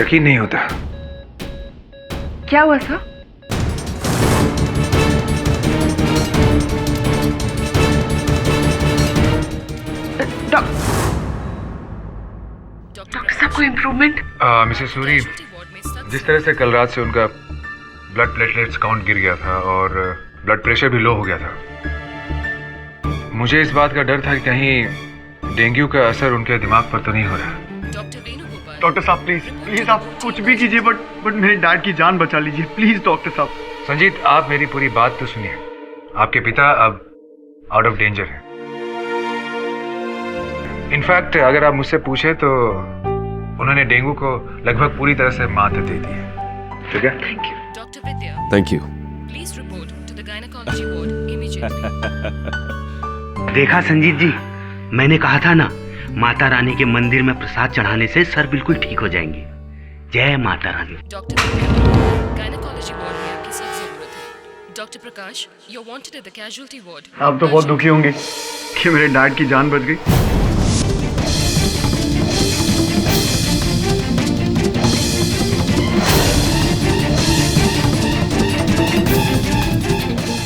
यकीन नहीं होता। क्या हुआ सर? डॉक्टर साहब को इम्प्रूवमेंट? मिसेस सूरी, जिस तरह से कल रात से उनका ब्लड प्लेटलेट्स काउंट गिर गया था और ब्लड प्रेशर भी लो हो गया था, मुझे इस बात का डर था कि कहीं डेंगू का असर उनके दिमाग पर तो नहीं हो रहा। डॉक्टर साहब प्लीज आप कुछ भी कीजिए, बट मेरे डैड की जान बचा लीजिए प्लीज डॉक्टर साहब। संजीत, आप मेरी पूरी बात तो सुनिए। आपके पिता अब आउट ऑफ डेंजर हैं। इनफैक्ट अगर आप मुझसे पूछे तो उन्होंने डेंगू को लगभग पूरी तरह से मात दे दी है। ठीक है? Thank you doctor Vidya, thank you. Please report to the gynaecology ward immediately. देखा संजीत जी, मैंने कहा था ना, माता रानी के मंदिर में प्रसाद चढ़ाने से सर बिल्कुल ठीक हो जाएंगे। जय Mata Rani. Doctor Vidya, gynaecology ward में आपकी सख्त जरूरत है। Doctor Prakash, you are wanted at the casualty ward. आप तो बहुत दुखी होंगे कि मेरे डैड की जान बच गई।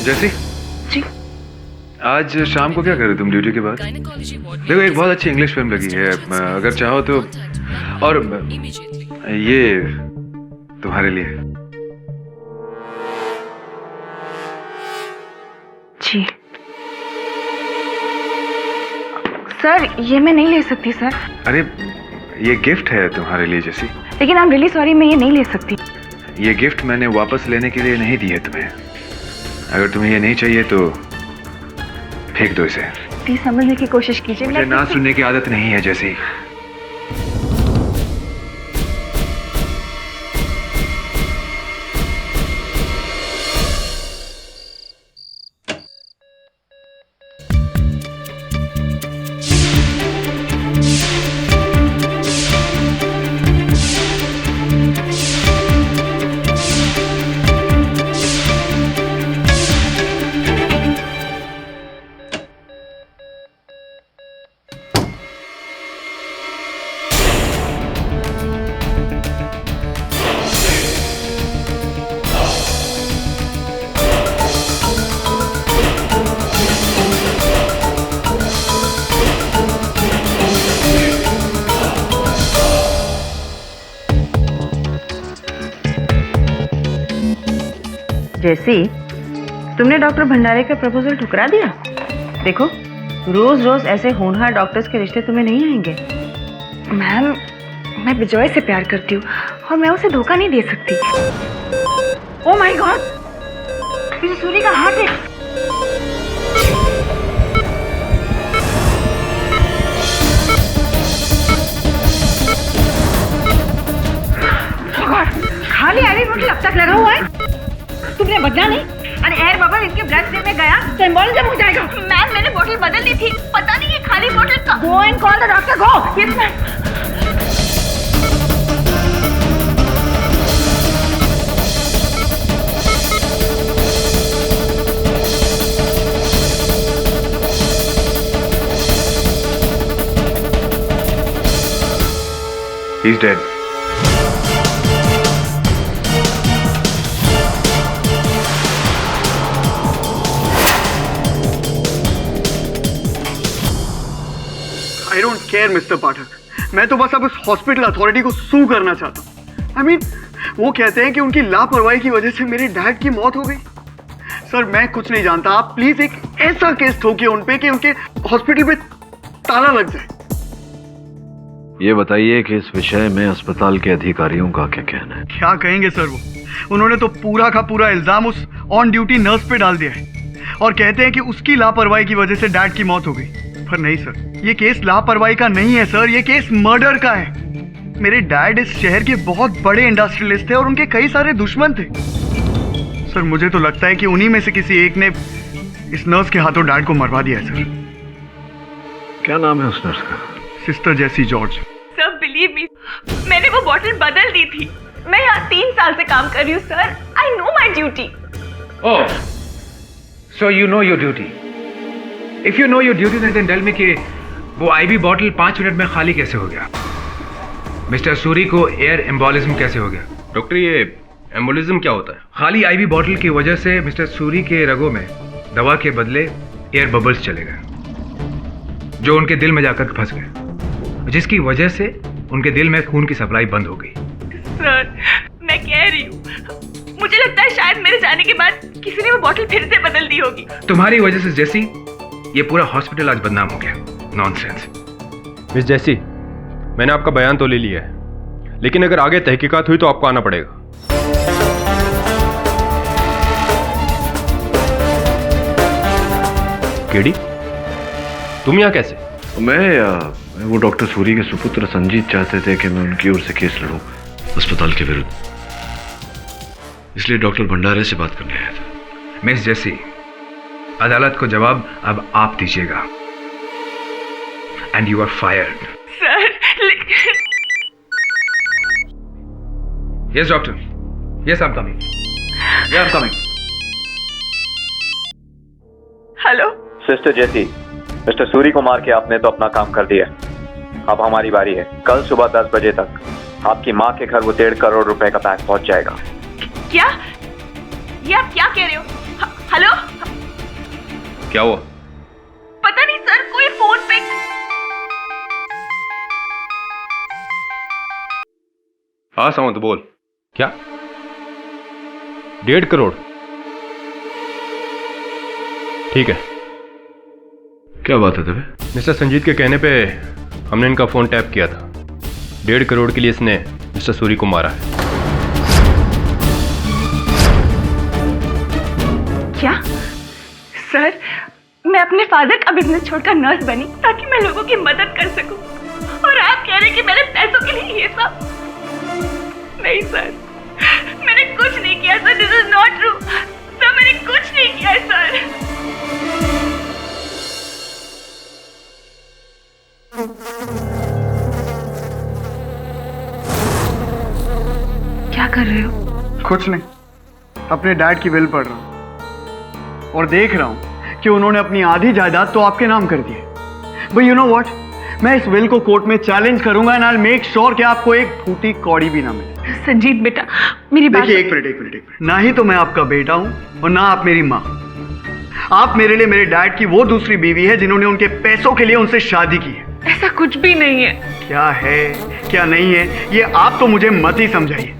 जैसी जी। आज शाम को क्या कर रहे तुम ड्यूटी के बाद? गायनेकोलॉजी वार्ड देखो, एक बहुत अच्छी इंग्लिश फिल्म लगी है, अगर चाहो तो। और इमीडिएटली। ये तुम्हारे लिए। जी सर, ये मैं नहीं ले सकती सर। अरे, ये गिफ्ट है तुम्हारे लिए जैसी। लेकिन आई एम रियली सॉरी, मैं ये नहीं ले सकती। ये गिफ्ट मैंने वापस लेने के लिए नहीं दी है तुम्हें। अगर तुम्हें ये नहीं चाहिए तो फेंक दो इसे। प्लीज समझने की कोशिश कीजिए। मुझे ना सुनने की आदत नहीं है जैसी। जैसी, तुमने डॉक्टर भंडारे का प्रपोजल ठुकरा दिया। देखो, रोज रोज ऐसे होनहार डॉक्टर्स के रिश्ते तुम्हें नहीं आएंगे। मैम, मैं विजय से प्यार करती हूँ और मैं उसे धोखा नहीं दे सकती। ओह माय गॉड, ये सूरी का हार्ट है। खाली एयर बोतल अब तक लगा हुआ है, तुमने बदला नहीं। अरे एयर बबल इनके ब्लड स्ट्रीम में गया तो एम्बोलिज्म हो जाएगा। मैम, मैंने बोतल बदल दी थी, पता नहीं ये खाली बोतल का। Go and call the doctor, go. Yes ma'am. He's dead. I don't care mister Pathak, मैं तो बस अब उस हॉस्पिटल अथॉरिटी को सू करना चाहता हूँ। आई मीन, वो कहते हैं कि उनकी लापरवाही की वजह से मेरे डैड की मौत हो गई। सर, मैं कुछ नहीं जानता, आप प्लीज एक ऐसा केस ठोकिए उन पे कि उनके हॉस्पिटल पे ताला लग जाए। ये बताइए कि इस विषय में अस्पताल के अधिकारियों का क्या कहना है? क्या कहेंगे सर, उन्होंने तो पूरा का पूरा इल्जाम उस ऑन ड्यूटी नर्स पे डाल दिया है और कहते हैं कि उसकी लापरवाही की वजह से डैड की मौत हो गई। पर नहीं सर, ये केस लापरवाही का नहीं है सर, ये केस मर्डर का है। मेरे डैड इस शहर के बहुत बड़े इंडस्ट्रियलिस्ट थे और उनके कई सारे दुश्मन थे। सर, मुझे तो लगता है कि उन्हीं में से किसी एक ने इस नर्स के हाथों डैड को मरवा दिया है। सर, क्या नाम है उस नर्स का? सिस्टर जेसी जॉर्ज। सर बिलीव मी, मैंने वो बॉटल बदल दी थी। मैं यहाँ 3 साल से काम कर रही हूँ sir. I know my duty. Oh, so you know your duty. If you know your duty, then tell me कि वो आईवी बॉटल 5 मिनट में खाली कैसे हो गया? मिस्टर सूरी को एयर एम्बोलिज्म कैसे हो गया? डॉक्टर, ये एम्बोलिज्म क्या होता है? खाली आईवी बॉटल की वजह से मिस्टर सूरी के रगों में दवा के बदले एयर बबल्स चले गए, जो उनके दिल में जाकर फंस गए, जिसकी वजह से उनके दिल में खून की सप्लाई बंद हो गई। सर, मैं कह रही हूँ, मुझे लगता है शायद मेरे जाने के बाद किसी ने वो बॉटल फिर से बदल दी होगी। तुम्हारी वजह से जैसी ये पूरा हॉस्पिटल आज बदनाम हो गया। नॉनसेंस। मिस जैसी, मैंने आपका बयान तो ले लिया है, लेकिन अगर आगे तहकीकात हुई तो आपको आना पड़ेगा। केडी, तुम यहाँ कैसे? मैं वो डॉक्टर सूरी के सुपुत्र संजीत चाहते थे कि मैं उनकी ओर से केस लड़ूं अस्पताल के विरुद्ध, इसलिए डॉक्टर भंडारे से बात करने आया था। मिस जेसी, अदालत को जवाब अब आप दीजिएगा। And you are fired. Sir, yes doctor, yes I am coming, yes I am coming. Hello sister Jessie, mister Suri को मार के आपने तो अपना काम कर दिया, अब हमारी बारी है। कल सुबह 10 बजे तक आपकी माँ के घर वो 1.5 करोड़ रुपए का पैक पहुंच जाएगा। क्या? ये आप क्या कह रहे हो? हेलो, क्या हुआ? पता नहीं सर, कोई फोन पे। हाँ सावंत, बोल। क्या? 1.5 करोड़? ठीक है। क्या बात है दबे? मिस्टर संजीत के कहने पे हमने इनका फोन टैप किया था। 1.5 करोड़ के लिए इसने मिस्टर सूरी को मारा है। क्या? सर, मैं अपने फादर का बिजनेस छोड़कर नर्स बनी ताकि मैं लोगों की मदद कर सकूं, और आप कह रहे हैं कि मैंने पैसों के लिए ये सब? नहीं सर, मैंने कुछ नहीं किया sir, this is not true sir, मैंने कुछ नहीं किया है सर। क्या कर रहे हो? कुछ नहीं, अपने डैड की विल पढ़ रहा हूँ और देख रहा हूँ कि उन्होंने अपनी आधी जायदाद तो आपके नाम कर दी है। बट यू नो व्हाट, मैं इस विल को कोर्ट में चैलेंज करूंगा and I will make sure कि आपको एक फूटी कौड़ी भी ना मिले। संजीत बेटा, मेरी बात देखिए, एक मिनट। ना ही तो मैं आपका बेटा हूँ और ना आप मेरी माँ। आप मेरे लिए मेरे डैड की वो दूसरी बीवी है जिन्होंने उनके पैसों के लिए उनसे शादी की है। ऐसा कुछ भी नहीं है। क्या है क्या नहीं है ये आप तो मुझे मत ही समझाइए।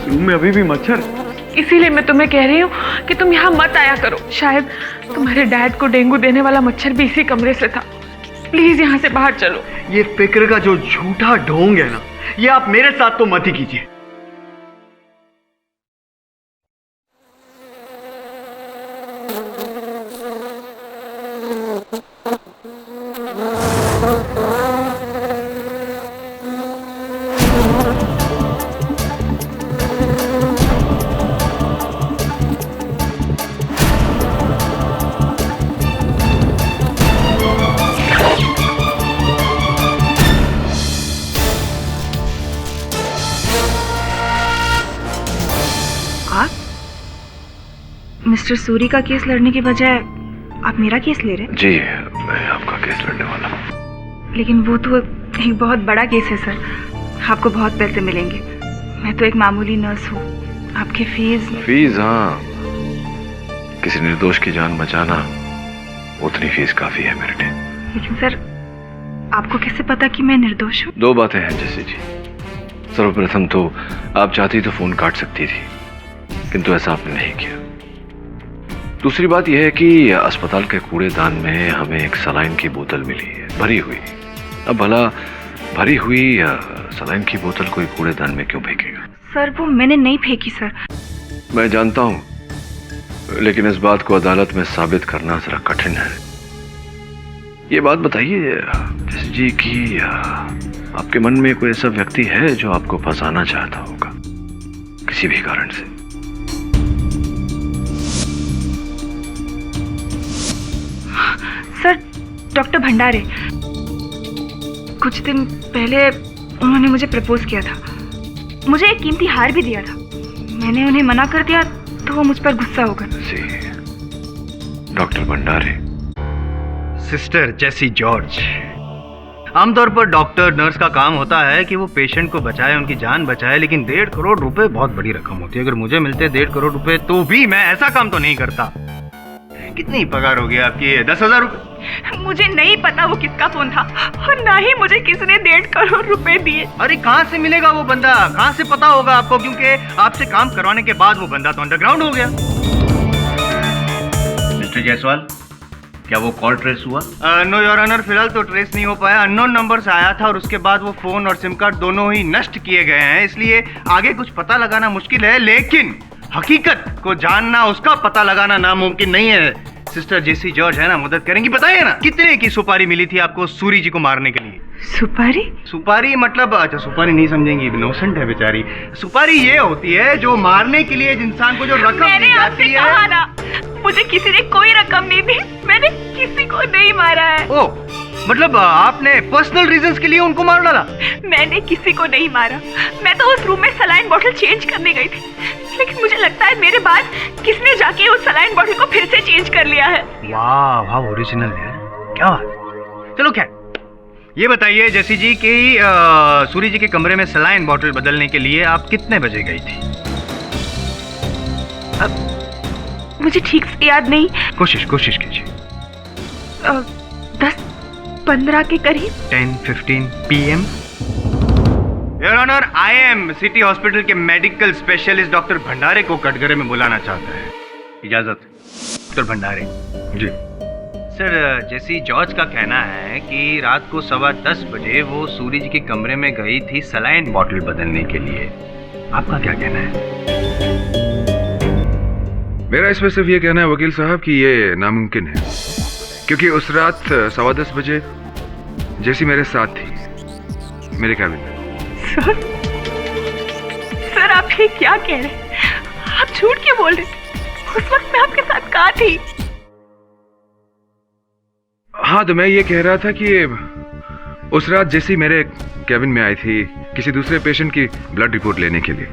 रूम में अभी भी मच्छर, इसीलिए मैं तुम्हें कह रही हूँ कि तुम यहाँ मत आया करो। शायद तुम्हारे डैड को डेंगू देने वाला मच्छर भी इसी कमरे से था। प्लीज यहाँ से बाहर चलो। ये फिक्र का जो झूठा ढोंग है ना, ये आप मेरे साथ तो मत ही कीजिए। मिस्टर सूरी का केस लड़ने के बजाय आप मेरा केस ले रहे हैं? जी, मैं आपका केस लड़ने वाला हूँ। लेकिन वो तो एक बहुत बड़ा केस है सर, आपको बहुत पैसे मिलेंगे। मैं तो एक मामूली नर्स हूँ, आपके फीस। हाँ, किसी निर्दोष की जान बचाना, उतनी फीस काफी है मेरे लिए। लेकिन सर, आपको कैसे पता कि मैं निर्दोष हूँ? 2 बातें हैं जैसी जी। सर्वप्रथम तो आप चाहती तो फोन काट सकती थी, किंतु ऐसा आपने नहीं किया। दूसरी बात यह है कि अस्पताल के कूड़ेदान में हमें एक सलाइन की बोतल मिली है, भरी हुई। अब भला भरी हुई सलाइन की बोतल कोई कूड़ेदान में क्यों फेंकेगा? सर, वो मैंने नहीं फेंकी सर। मैं जानता हूँ, लेकिन इस बात को अदालत में साबित करना जरा कठिन है। ये बात बताइए जैसे जी कि आपके मन में कोई ऐसा व्यक्ति है जो आपको फंसाना चाहता होगा किसी भी कारण से? सर, डॉक्टर भंडारे। कुछ दिन पहले उन्होंने मुझे प्रपोज किया था, मुझे एक कीमती हार भी दिया था। मैंने उन्हें मना कर दिया तो वो मुझ पर गुस्सा हो गए। डॉक्टर भंडारे, सिस्टर जेसी जॉर्ज। आमतौर पर डॉक्टर नर्स का काम होता है कि वो पेशेंट को बचाए, उनकी जान बचाए, लेकिन 1.5 करोड़ रुपए बहुत बड़ी रकम होती है। अगर मुझे मिलते 1.5 करोड़ रुपए तो भी मैं ऐसा काम तो नहीं करता। कितनी पगार होगी आपकी? 10,000 रुपए? मुझे नहीं पता वो किसका फोन था और ना ही मुझे किसी ने 1.5 करोड़ रुपए दिए। अरे कहाँ से मिलेगा वो बंदा? कहाँ से पता होगा आपको? क्योंकि आपसे काम करवाने के बाद वो बंदा तो अंडरग्राउंड हो गया। मिस्टर जायसवाल, क्या वो कॉल ट्रेस हुआ? नो योर ऑनर, फिलहाल तो ट्रेस नहीं हो पाया। अननोन नंबर से आया था और उसके बाद वो फोन और सिम कार्ड दोनों ही नष्ट किए गए हैं, इसलिए आगे कुछ पता लगाना मुश्किल है, लेकिन हकीकत को जानना, उसका पता लगाना नामुमकिन नहीं है। सिस्टर जेसी जॉर्ज है ना, मदद करेंगी? बताइए ना, कितने की सुपारी मिली थी आपको सूरी जी को मारने के लिए? सुपारी? सुपारी मतलब, अच्छा सुपारी नहीं समझेंगी, इनोसेंट है बेचारी। सुपारी ये होती है जो मारने के लिए इंसान को जो रकम दी जाती है। कहा ना, मुझे किसी ने कोई रकम नहीं दी, मैंने किसी को नहीं मारा है। ओ, मतलब आपने पर्सनल रीजंस के लिए उनको मार डाला? मैंने किसी को नहीं मारा, मैं तो उस रूम में सलाइन बॉटल चेंज करने गई थी, लेकिन मुझे लगता है मेरे बाद किसने जाके उस सलाइन बॉटल को फिर से चेंज कर लिया है। वाह वाह, ओरिजिनल है, क्या बात। चलो क्या, ये बताइए जेसी जी कि सूरी जी के कमरे में सलाइन बॉटल बदलने के लिए आप कितने बजे गई थी? मुझे ठीक से याद नहीं। कोशिश कीजिए। 10-15 के करीब। 10-15 PM। Your honour, I am city hospital के मेडिकल स्पेशलिस्ट डॉक्टर भंडारे को कटघरे में बुलाना चाहता है। इजाजत? डॉक्टर भंडारे जी सर, जेसी जॉर्ज का कहना है कि रात को 10:15 बजे वो सूरी जी के कमरे में गई थी सलाइन बॉटल बदलने के लिए। आपका क्या कहना है? मेरा इसमें सिर्फ ये कहना है वकील साहब कि ये नामुमकिन है, क्योंकि उस रात 10:15 बजे जेसी मेरे साथ थी, मेरे कैबिन में। सर आप ये क्या कह रहे हैं? आप झूठ क्यों बोल रहे थे? उस वक्त मैं आपके साथ कहाँ थी? हाँ, तो मैं ये कह रहा था कि उस रात जेसी मेरे कैबिन में आई थी किसी दूसरे पेशेंट की ब्लड रिपोर्ट लेने के लिए,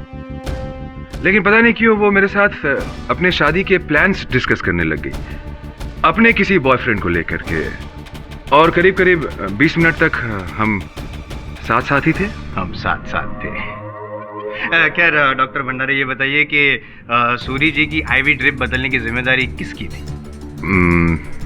लेकिन पता नहीं क्यों वो मेरे साथ अपने शादी के प्लान्स डिस्कस करने लग गई, अपने किसी बॉयफ्रेंड को लेकर के, और करीब करीब 20 मिनट तक हम साथ ही थे। हम साथ थे। खैर डॉक्टर भंडारे, ये बताइए कि सूरी जी की आईवी ड्रिप बदलने की जिम्मेदारी किसकी थी?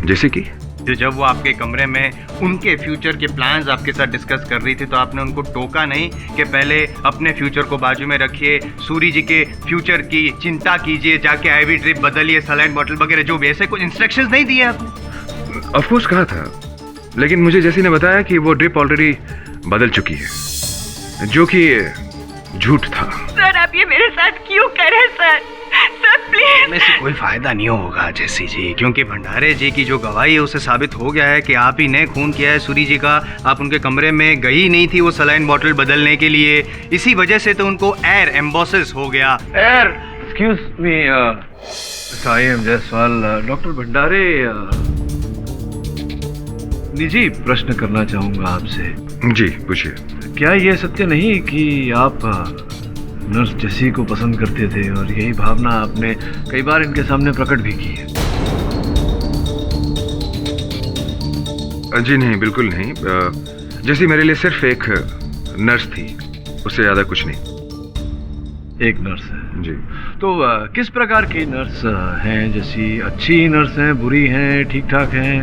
जैसे कि जब वो आपके कमरे में उनके फ्यूचर के प्लान्स आपके साथ डिस्कस कर रही थी तो आपने उनको टोका नहीं कि पहले अपने फ्यूचर को बाजू में रखिए, सूरी जी के फ्यूचर की चिंता कीजिए, जाके आईवी ड्रिप बदलिए, सलाइन बॉटल वगैरह, जो भी ऐसे कुछ इंस्ट्रक्शंस नहीं दिए आपने? ऑफ कोर्स कहा था, लेकिन मुझे जैसी ने बताया कि वो ड्रिप ऑलरेडी बदल चुकी है, जो कि झूठ था। सर आप ये मेरे साथ क्यों कर रहे हैं सर? Sir please. इससे कोई फायदा नहीं होगा जेसी जी, क्योंकि भंडारे जी की जो गवाही है उससे साबित हो गया है कि आप ही ने खून किया है सूरी जी का। आप उनके कमरे में गई नहीं थी वो सलाइन बॉटल बदलने के लिए, इसी वजह से तो उनको एयर एम्बोसिस हो गया। Air, excuse me, I am Jaiswal. Doctor भंडारे, निजी प्रश्न करना चाहूंगा आपसे। जी पूछिए। क्या यह सत्य नहीं कि आप नर्स जेसी को पसंद करते थे और यही भावना आपने कई बार इनके सामने प्रकट भी की है? जी नहीं, बिल्कुल नहीं। जेसी मेरे लिए सिर्फ एक नर्स थी, उससे ज्यादा कुछ नहीं। एक नर्स है जी। तो किस प्रकार की नर्स हैं? जैसी अच्छी नर्स हैं, बुरी हैं, ठीक ठाक हैं?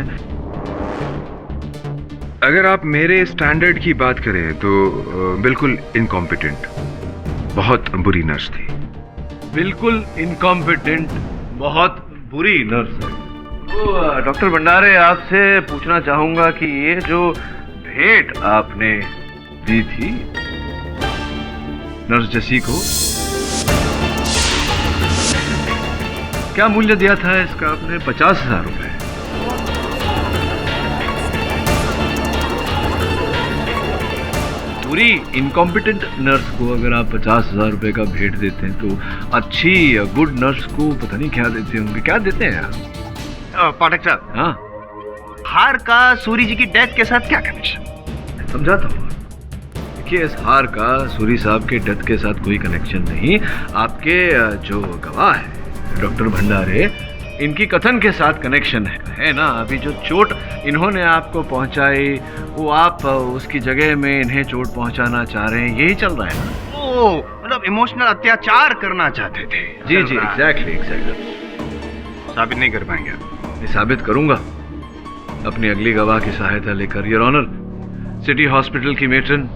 अगर आप मेरे स्टैंडर्ड की बात करें तो बिल्कुल इनकॉम्पिटेंट, बहुत बुरी नर्स थी। बिल्कुल इनकॉम्पिटेंट, बहुत बुरी नर्स है। तो डॉक्टर भंडारे, आपसे पूछना चाहूंगा कि ये जो भेंट आपने दी थी नर्स जेसी को, क्या मूल्य दिया था इसका आपने? 50,000 रुपए। पूरी इनकॉम्पिटेंट नर्स को अगर आप 50,000 रुपए का भेंट देते हैं तो अच्छी गुड नर्स को पता नहीं क्या देते होंगे। क्या देते हैं आप? पाठक साहब, हाँ, हार का सूरी जी की डेथ के साथ क्या कनेक्शन? समझाता हूँ। देखिए, इस हार का सूरी साहब के डेथ के साथ कोई कनेक्शन नहीं। आपके जो गवाह है डॉक्टर भंडारे, इनकी कथन के साथ कनेक्शन है ना। अभी जो चोट इन्होंने आपको पहुंचाई वो आप उसकी जगह में इन्हें चोट पहुंचाना चाह रहे हैं, यही चल रहा है ना? ओ मतलब इमोशनल अत्याचार करना चाहते थे। जी जी, एग्जैक्टली। साबित नहीं कर पाएंगे? मैं साबित करूंगा अपनी अगली गवाह की सहायता लेकर। योर ऑनर, सिटी हॉस्पिटल की मेट्रन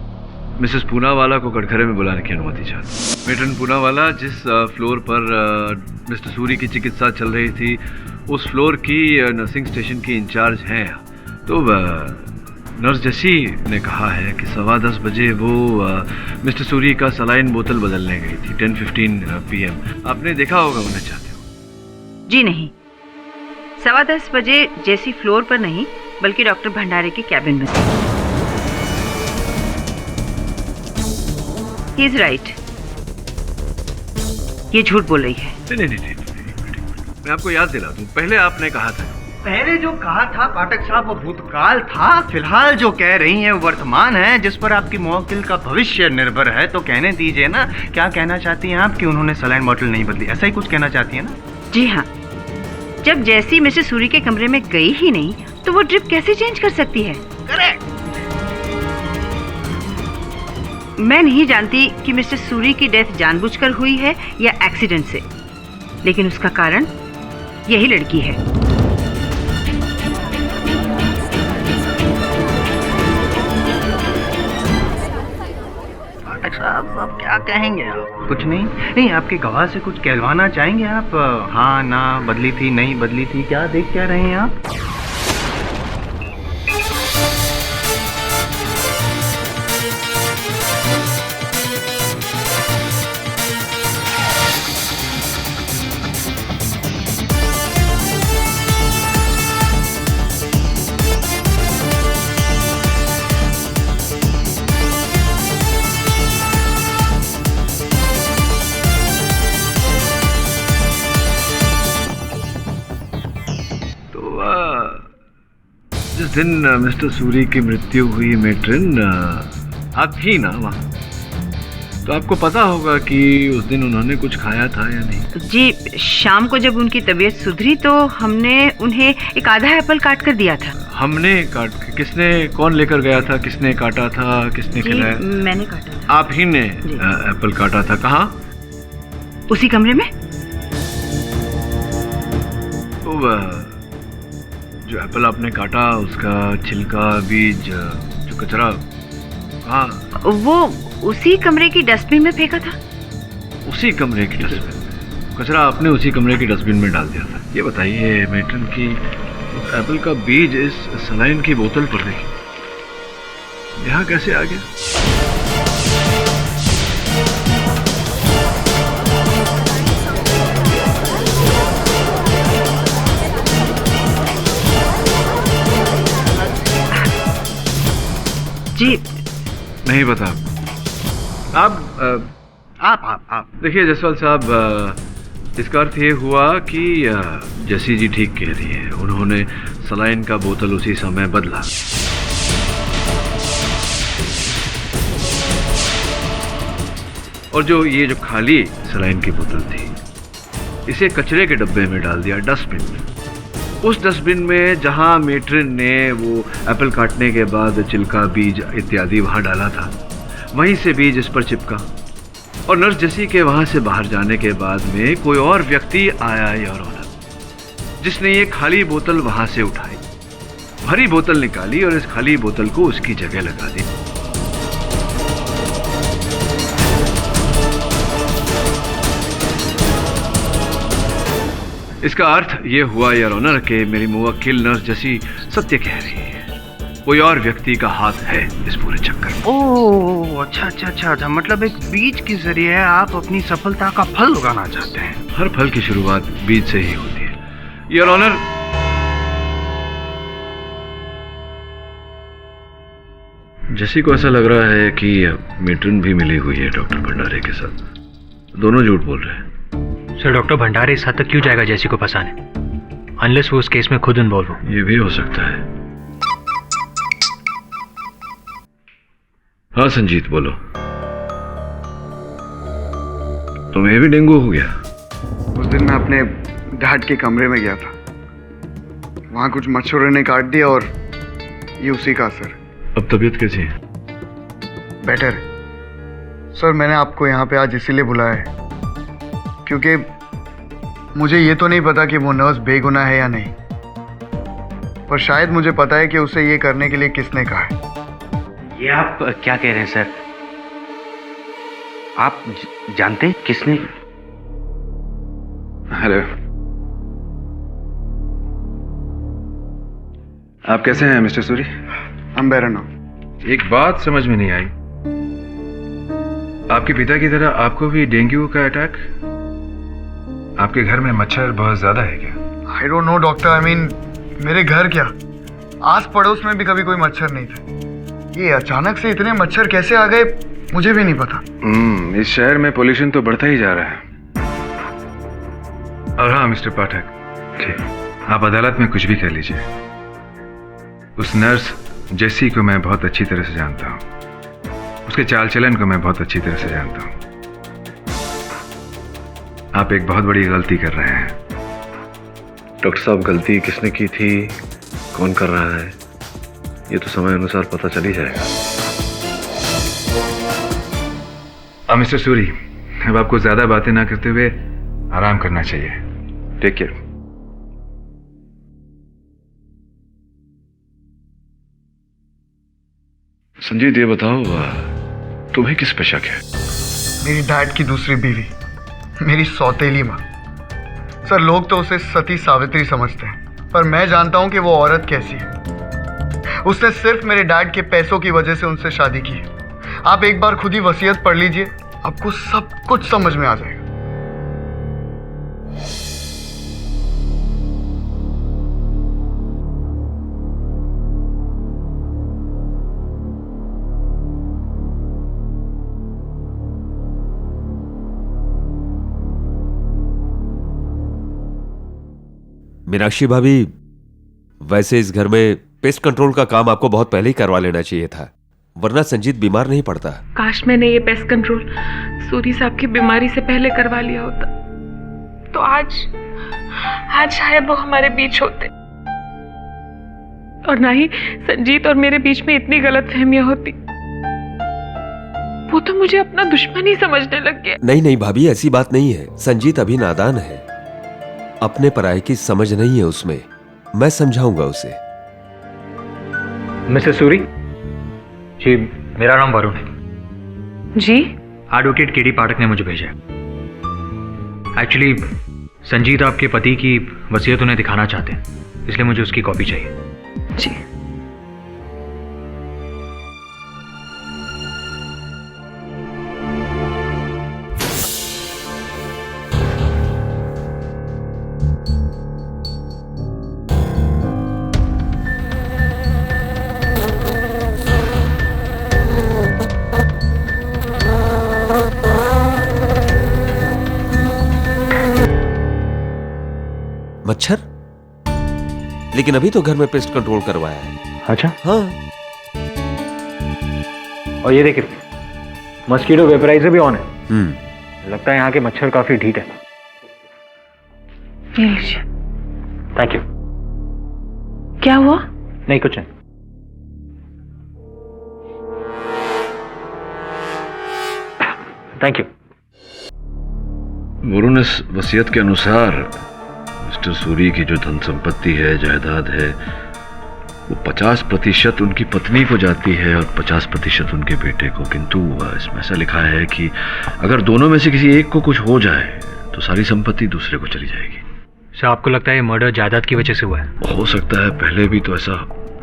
मिसेस पूनावाला को कटघरे में बुलाने की अनुमति चाहती। मेट्रन पूनावाला जिस फ्लोर पर मिस्टर सूरी की चिकित्सा चल रही थी उस फ्लोर की नर्सिंग स्टेशन की इंचार्ज हैं। तो नर्स जैसी ने कहा है कि 10:15 बजे वो मिस्टर सूरी का सलाइन बोतल बदलने गई थी 10:15 PM। आपने देखा होगा उन्हें चाहते हो? जी नहीं, 10:15 बजे जैसी फ्लोर पर नहीं बल्कि डॉक्टर भंडारे के कैबिन में थी। ही इज राइट, ये झूठ बोल रही है। नहीं, मैं आपको याद दिला दूं, पहले आपने कहा था। पहले जो कहा था पाठक साहब वो भूतकाल था, फिलहाल जो कह रही हैं वो वर्तमान है, जिस पर आपकी मौकिल का भविष्य निर्भर है। तो कहने दीजिए ना, क्या कहना चाहती हैं आप कि उन्होंने सलाइन बॉटल नहीं बदली, ऐसा ही कुछ कहना चाहती हैं ना? जी हाँ, जब जैसी मिस्टर सूरी के कमरे में गई ही नहीं तो वो ड्रिप कैसे चेंज कर सकती है? करेक्ट। मैं नहीं जानती कि मिस्टर सूरी की डेथ जानबूझकर हुई है या एक्सीडेंट से, लेकिन उसका कारण यही लड़की है। पाठक साहब अब क्या कहेंगे आप? कुछ नहीं, आपके गवाह से कुछ कहलवाना चाहेंगे आप? हाँ ना, बदली थी नहीं बदली थी, क्या देख क्या रहे हैं आप? जिस दिन मिस्टर सूरी की मृत्यु हुई मेट्रिन, आप थी ना वहाँ? तो आपको पता होगा कि उस दिन उन्होंने कुछ खाया था या नहीं? जी, शाम को जब उनकी तबीयत सुधरी तो हमने उन्हें एक आधा एप्पल काट कर दिया था। हमने किसने, कौन लेकर गया था, किसने काटा था, किसने खिलाया? मैंने काटा था। आप ही ने एप्पल काटा था? कहाँ? उसी कमरे में। तो जो एप्पल आपने काटा उसका छिलका, बीज, जो कचरा, हाँ वो उसी कमरे की डस्टबिन में फेंका था। उसी कमरे की डस्टबिन? कचरा आपने उसी कमरे की डस्टबिन में डाल दिया था। ये बताइए मेट्रन की एप्पल का बीज इस सलाइन की बोतल पर नहीं, यहाँ कैसे आ गया? जी नहीं पता। आप देखिए जसवाल साहब, इसका अर्थ ये हुआ कि जैसी जी ठीक कह रही है, उन्होंने सलाइन का बोतल उसी समय बदला। और जो खाली सलाइन की बोतल थी, इसे कचरे के डब्बे में डाल दिया, डस्टबिन में। उस डस्टबिन में जहां मेट्रिन ने वो एप्पल काटने के बाद छिलका, बीज इत्यादि वहां डाला था, वहीं से बीज इस पर चिपका। और नर्स जैसी के वहां से बाहर जाने के बाद में कोई और व्यक्ति आया योर ऑनर, जिसने ये खाली बोतल वहां से उठाई, भरी बोतल निकाली और इस खाली बोतल को उसकी जगह लगा दी। इसका अर्थ ये हुआ योर ऑनर कि मेरी मुवक्किल नर्स जैसी सत्य कह रही है, कोई और व्यक्ति का हाथ है इस पूरे चक्कर में। ओह अच्छा, मतलब एक बीज के जरिए आप अपनी सफलता का फल उगाना चाहते हैं। हर फल की शुरुआत बीज से ही होती है योर ऑनर। जैसी को ऐसा लग रहा है कि मेट्रिन भी मिली हुई है डॉक्टर भंडारे के साथ। दोनों झूठ बोल रहे हैं। सर, डॉक्टर भंडारे इस हद तक क्यों जाएगा जैसी को फंसाने, अनलेस वो उस केस में खुद इन्वॉल्व हो। ये भी हो सकता है। हाँ संजीत, बोलो। तुम्हें भी डेंगू हो गया? उस दिन मैं अपने डैड के कमरे में गया था। वहाँ कुछ मच्छरों ने काट दिया और ये उसी का असर। अब तबीयत कैसी है? बेटर। सर मैंने आपको यहाँ पे आज इसीलिए बुलाया है क्योंकि मुझे ये तो नहीं पता कि वो नर्स बेगुनाह है या नहीं, पर शायद मुझे पता है कि उसे ये करने के लिए किसने कहा है। ये आप क्या कह रहे हैं सर? आप जानते हैं किसने? हेलो, आप कैसे हैं मिस्टर सूरी? हम बैरन। एक बात समझ में नहीं आई, आपके पिता की तरह आपको भी डेंगू का अटैक? आपके घर में मच्छर बहुत ज्यादा है क्या? I don't know doctor, I mean मेरे घर क्या, आस पड़ोस में भी कभी कोई मच्छर नहीं थे। ये अचानक से इतने मच्छर कैसे आ गए मुझे भी नहीं पता। इस शहर में पोल्यूशन तो बढ़ता ही जा रहा है। और हाँ मिस्टर पाठक, ठीक, आप अदालत में कुछ भी कर लीजिए। उस नर्स जेसी को मैं बहुत अच्छी तरह से जानता हूँ, उसके चाल चलन को मैं बहुत अच्छी तरह से जानता हूँ। आप एक बहुत बड़ी गलती कर रहे हैं। डॉक्टर साहब, गलती किसने की थी, कौन कर रहा है, ये तो समय अनुसार पता चल ही जाएगा। अब मिस्टर सूरी, अब आपको ज्यादा बातें ना करते हुए आराम करना चाहिए। Take care. संजीत, ये बताओ तुम्हें किस पे शक है? मेरी डैड की दूसरी बीवी, मेरी सौतेली माँ। सर लोग तो उसे सती सावित्री समझते हैं, पर मैं जानता हूँ कि वो औरत कैसी है। उसने सिर्फ मेरे डैड के पैसों की वजह से उनसे शादी की है। आप एक बार खुद ही वसीयत पढ़ लीजिए, आपको सब कुछ समझ में आ जाएगा। मीनाक्षी भाभी, वैसे इस घर में पेस्ट कंट्रोल का काम आपको बहुत पहले ही करवा लेना चाहिए था, वरना संजीत बीमार नहीं पड़ता। काश मैंने ये पेस्ट कंट्रोल सूरी साहब की बीमारी से पहले करवा लिया होता, तो आज शायद वो हमारे बीच होते और ना ही संजीत और मेरे बीच में इतनी गलतफहमियां होती। वो तो मुझे अपना दुश्मन ही समझने लग गया। नहीं भाभी, ऐसी बात नहीं है। संजीत अभी नादान है, अपने पराये की समझ नहीं है उसमें। मैं समझाऊंगा उसे। मिस्टर सूरी जी, मेरा नाम वरुण है जी। एडवोकेट केडी पाठक ने मुझे भेजा। एक्चुअली संजीत आपके पति की वसीयत उन्हें दिखाना चाहते हैं, इसलिए मुझे उसकी कॉपी चाहिए। जी। मच्छर? लेकिन अभी तो घर में पेस्ट कंट्रोल करवाया है। अच्छा। हाँ। और ये देखिए, मस्कीटो वेपराइजर भी ऑन है। लगता है यहाँ के मच्छर काफी ढीठ है। ये लीजिए। Thank you. क्या हुआ? नहीं, कुछ नहीं। Thank you. वरुण, इस वसीयत के अनुसार मिस्टर सूरी की जो धन संपत्ति है, जायदाद है, वो 50% उनकी पत्नी को जाती है और 50% उनके बेटे को। किंतु इसमें ऐसा लिखा है कि अगर दोनों में से किसी एक को कुछ हो जाए तो सारी संपत्ति दूसरे को चली जाएगी। सर, आपको लगता है मर्डर जायदाद की वजह से हुआ है? हो सकता है, पहले भी तो ऐसा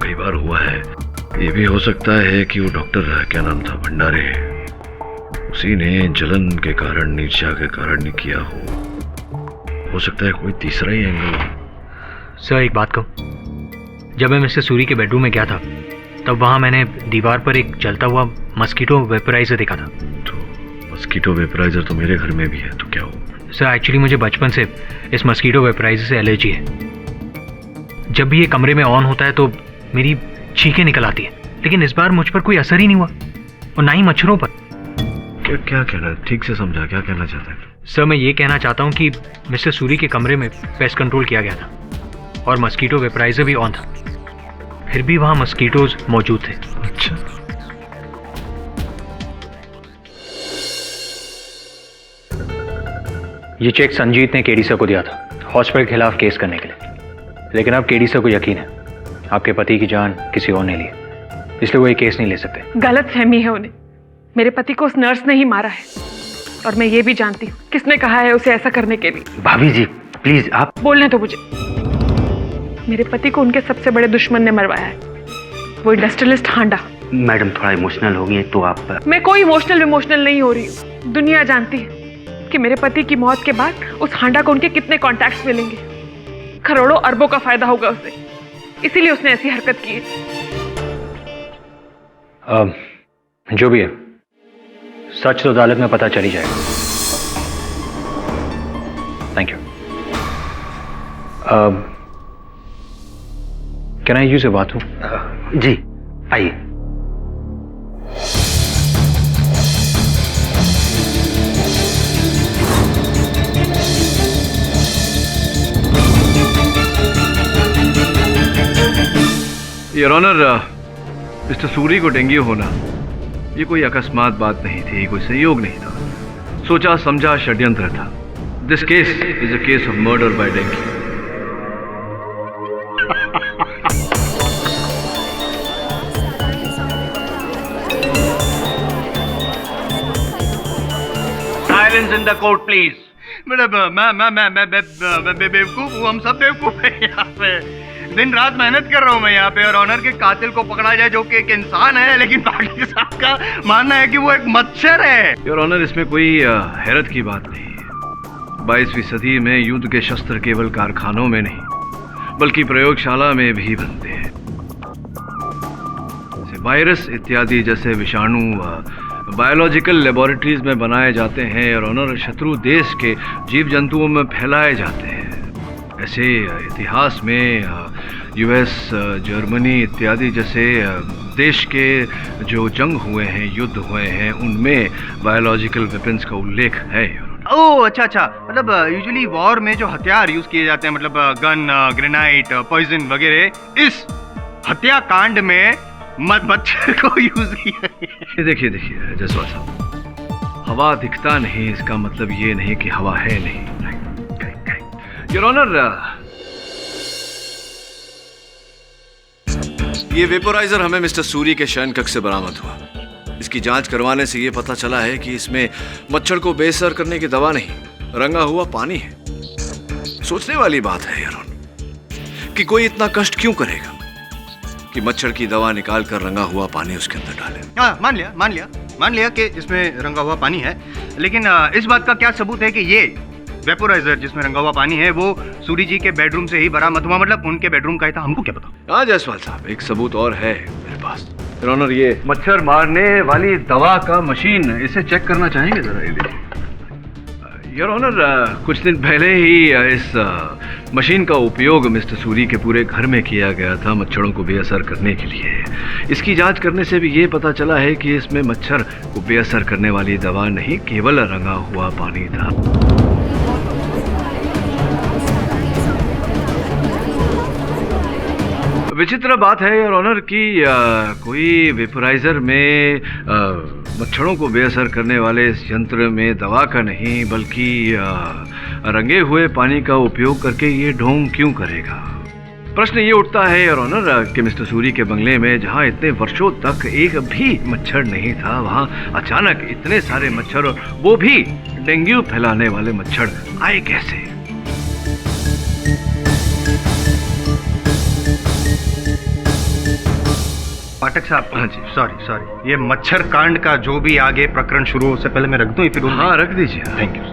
कई बार हुआ है। ये भी हो सकता है कि वो डॉक्टर, क्या नाम था, भंडारे, उसी ने जलन के कारण, ईर्ष्या के कारण नहीं किया हो सकता है कोई तीसरा ही एंगल हो। सर, एक बात कहूं, जब मैं मिस्टर सूरी के बेडरूम में गया था तब वहां मैंने दीवार पर एक जलता हुआ मस्कीटो वेपराइजर देखा था। तो मस्कीटो वेपराइजर तो मेरे घर में भी है, तो क्या हो? सर, एक्चुअली मुझे बचपन से इस मस्कीटो वेपराइजर से एलर्जी है। जब भी ये कमरे में ऑन होता है तो मेरी छींकें निकल आती है, लेकिन इस बार मुझ पर कोई असर ही नहीं हुआ और ना ही मच्छरों पर। क्या कहना, ठीक से समझा, क्या कहना चाहता है? सर मैं ये कहना चाहता हूँ कि मिस्टर सूरी के कमरे में पेस्ट कंट्रोल किया गया था और मस्कीटो वेपराइजर भी ऑन था, फिर भी वहाँ मस्कीटोज मौजूद थे। अच्छा, ये चेक संजीत ने केडी सर को दिया था हॉस्पिटल के खिलाफ केस करने के लिए, लेकिन अब केडी सर को यकीन है आपके पति की जान किसी और ने ली, इसलिए वो ये केस नहीं ले सकते। गलत फहमी है उन्हें। मेरे पति को उस नर्स ने ही मारा है और मैं ये भी जानती हूँ किसने कहा है उसे ऐसा करने के लिए। भाभी जी प्लीज आप बोलने तो मुझे। मेरे पति को उनके सबसे बड़े दुश्मन ने मरवाया है, वो इंडस्ट्रियलिस्ट हांडा। मैडम थोड़ा इमोशनल हो गई तो आप। मैं कोई इमोशनल नहीं हो रही हूँ। दुनिया जानती है कि मेरे पति की मौत के बाद उस हांडा को उनके कितने कॉन्टैक्ट्स मिलेंगे, करोड़ों अरबों का फायदा होगा उसे, इसीलिए उसने ऐसी हरकत की है। जो भी है सच तो अदालत में पता चल ही जाएगा। Thank you. Can I use a bathroom? जी आइए। योर ऑनर, मिस्टर सूरी को डेंगू होना ये कोई अकस्मात बात नहीं थी, कोई संयोग नहीं था, सोचा समझा षड्यंत्र था। This case is a case of murder by dengue. Silence in the court please. मैं बेवकूफ हूँ, हम सब बेवकूफ हैं यहाँ पे। दिन रात मेहनत कर रहा हूँ मैं यहाँ पे, और ऑनर के कातिल को पकड़ा जाए जो कि एक इंसान है, लेकिन पाटिल साहब का मानना है कि वो एक मच्छर है। योर ऑनर, इसमें कोई हैरत की बात नहीं है। 22वीं सदी में युद्ध के शस्त्र केवल कारखानों में नहीं बल्कि प्रयोगशाला में भी बनते हैं। वायरस इत्यादि जैसे विषाणु बायोलॉजिकल लेबोरेटरीज में बनाए जाते हैं और ऑनर शत्रु देश के जीव जंतुओं में फैलाए जाते हैं। ऐसे इतिहास में यूएस, जर्मनी इत्यादि जैसे देश के जो जंग हुए हैं, युद्ध हुए हैं, उनमें बायोलॉजिकल वेपन्स का उल्लेख है। ओह अच्छा, मतलब यूजुअली वॉर में जो हथियार यूज किए जाते हैं, मतलब गन, ग्रेनाइट, पॉइजन वगैरह, इस हत्याकांड में मच्छर को यूज किया। देखिए जसवाल साहब, हवा दिखता नहीं इसका मतलब ये नहीं कि हवा है नहीं। योर ऑनर, ये वेपोराइजर हमें मिस्टर सूरी के शयन कक्ष से बरामद हुआ। इसकी जांच करवाने से ये पता चला है कि इसमें मच्छर को बेअसर करने की दवा नहीं, रंगा हुआ पानी है। सोचने वाली बात है योर ऑनर कि कोई इतना कष्ट क्यों करेगा कि मच्छर की दवा निकाल कर रंगा हुआ पानी उसके अंदर डाले। हाँ, मान लिया कि इसमें रंगा हुआ पानी है, लेकिन इस बात का क्या सबूत है कि ये वेपोराइजर जिसमें रंगा हुआ पानी है वो सूरी जी के बेडरूम से ही बरामद हुआ, मतलब उनके बेडरूम का ही था? हमको क्या पता। हाँ जायसवाल साहब, एक सबूत और है मेरे पास। योर ऑनर, ये मच्छर मारने वाली दवा का मशीन, इसे चेक करना चाहेंगे जरा? ये देखिए योर ऑनर, कुछ दिन पहले ही इस मशीन का उपयोग मिस्टर सूरी के पूरे घर में किया गया था मच्छरों को बेअसर करने के लिए। इसकी जांच करने से भी ये पता चला है कि इसमें मच्छर को बेअसर करने वाली दवा नहीं, केवल रंगा हुआ पानी था। विचित्र बात है योर ऑनर कि कोई वेपोराइजर में मच्छरों को बेअसर करने वाले इस यंत्र में दवा का नहीं बल्कि रंगे हुए पानी का उपयोग करके ये ढोंग क्यों करेगा? प्रश्न ये उठता है योर ऑनर कि मिस्टर सूरी के बंगले में जहाँ इतने वर्षों तक एक भी मच्छर नहीं था, वहाँ अचानक इतने सारे मच्छर, और वो भी डेंगू फैलाने वाले मच्छर आए कैसे? पाठक साहब, हाँ जी, सॉरी, ये मच्छर कांड का जो भी आगे प्रकरण शुरू हो, उससे पहले मैं रख दूं? फिर हाँ, रख दीजिए। Thank you.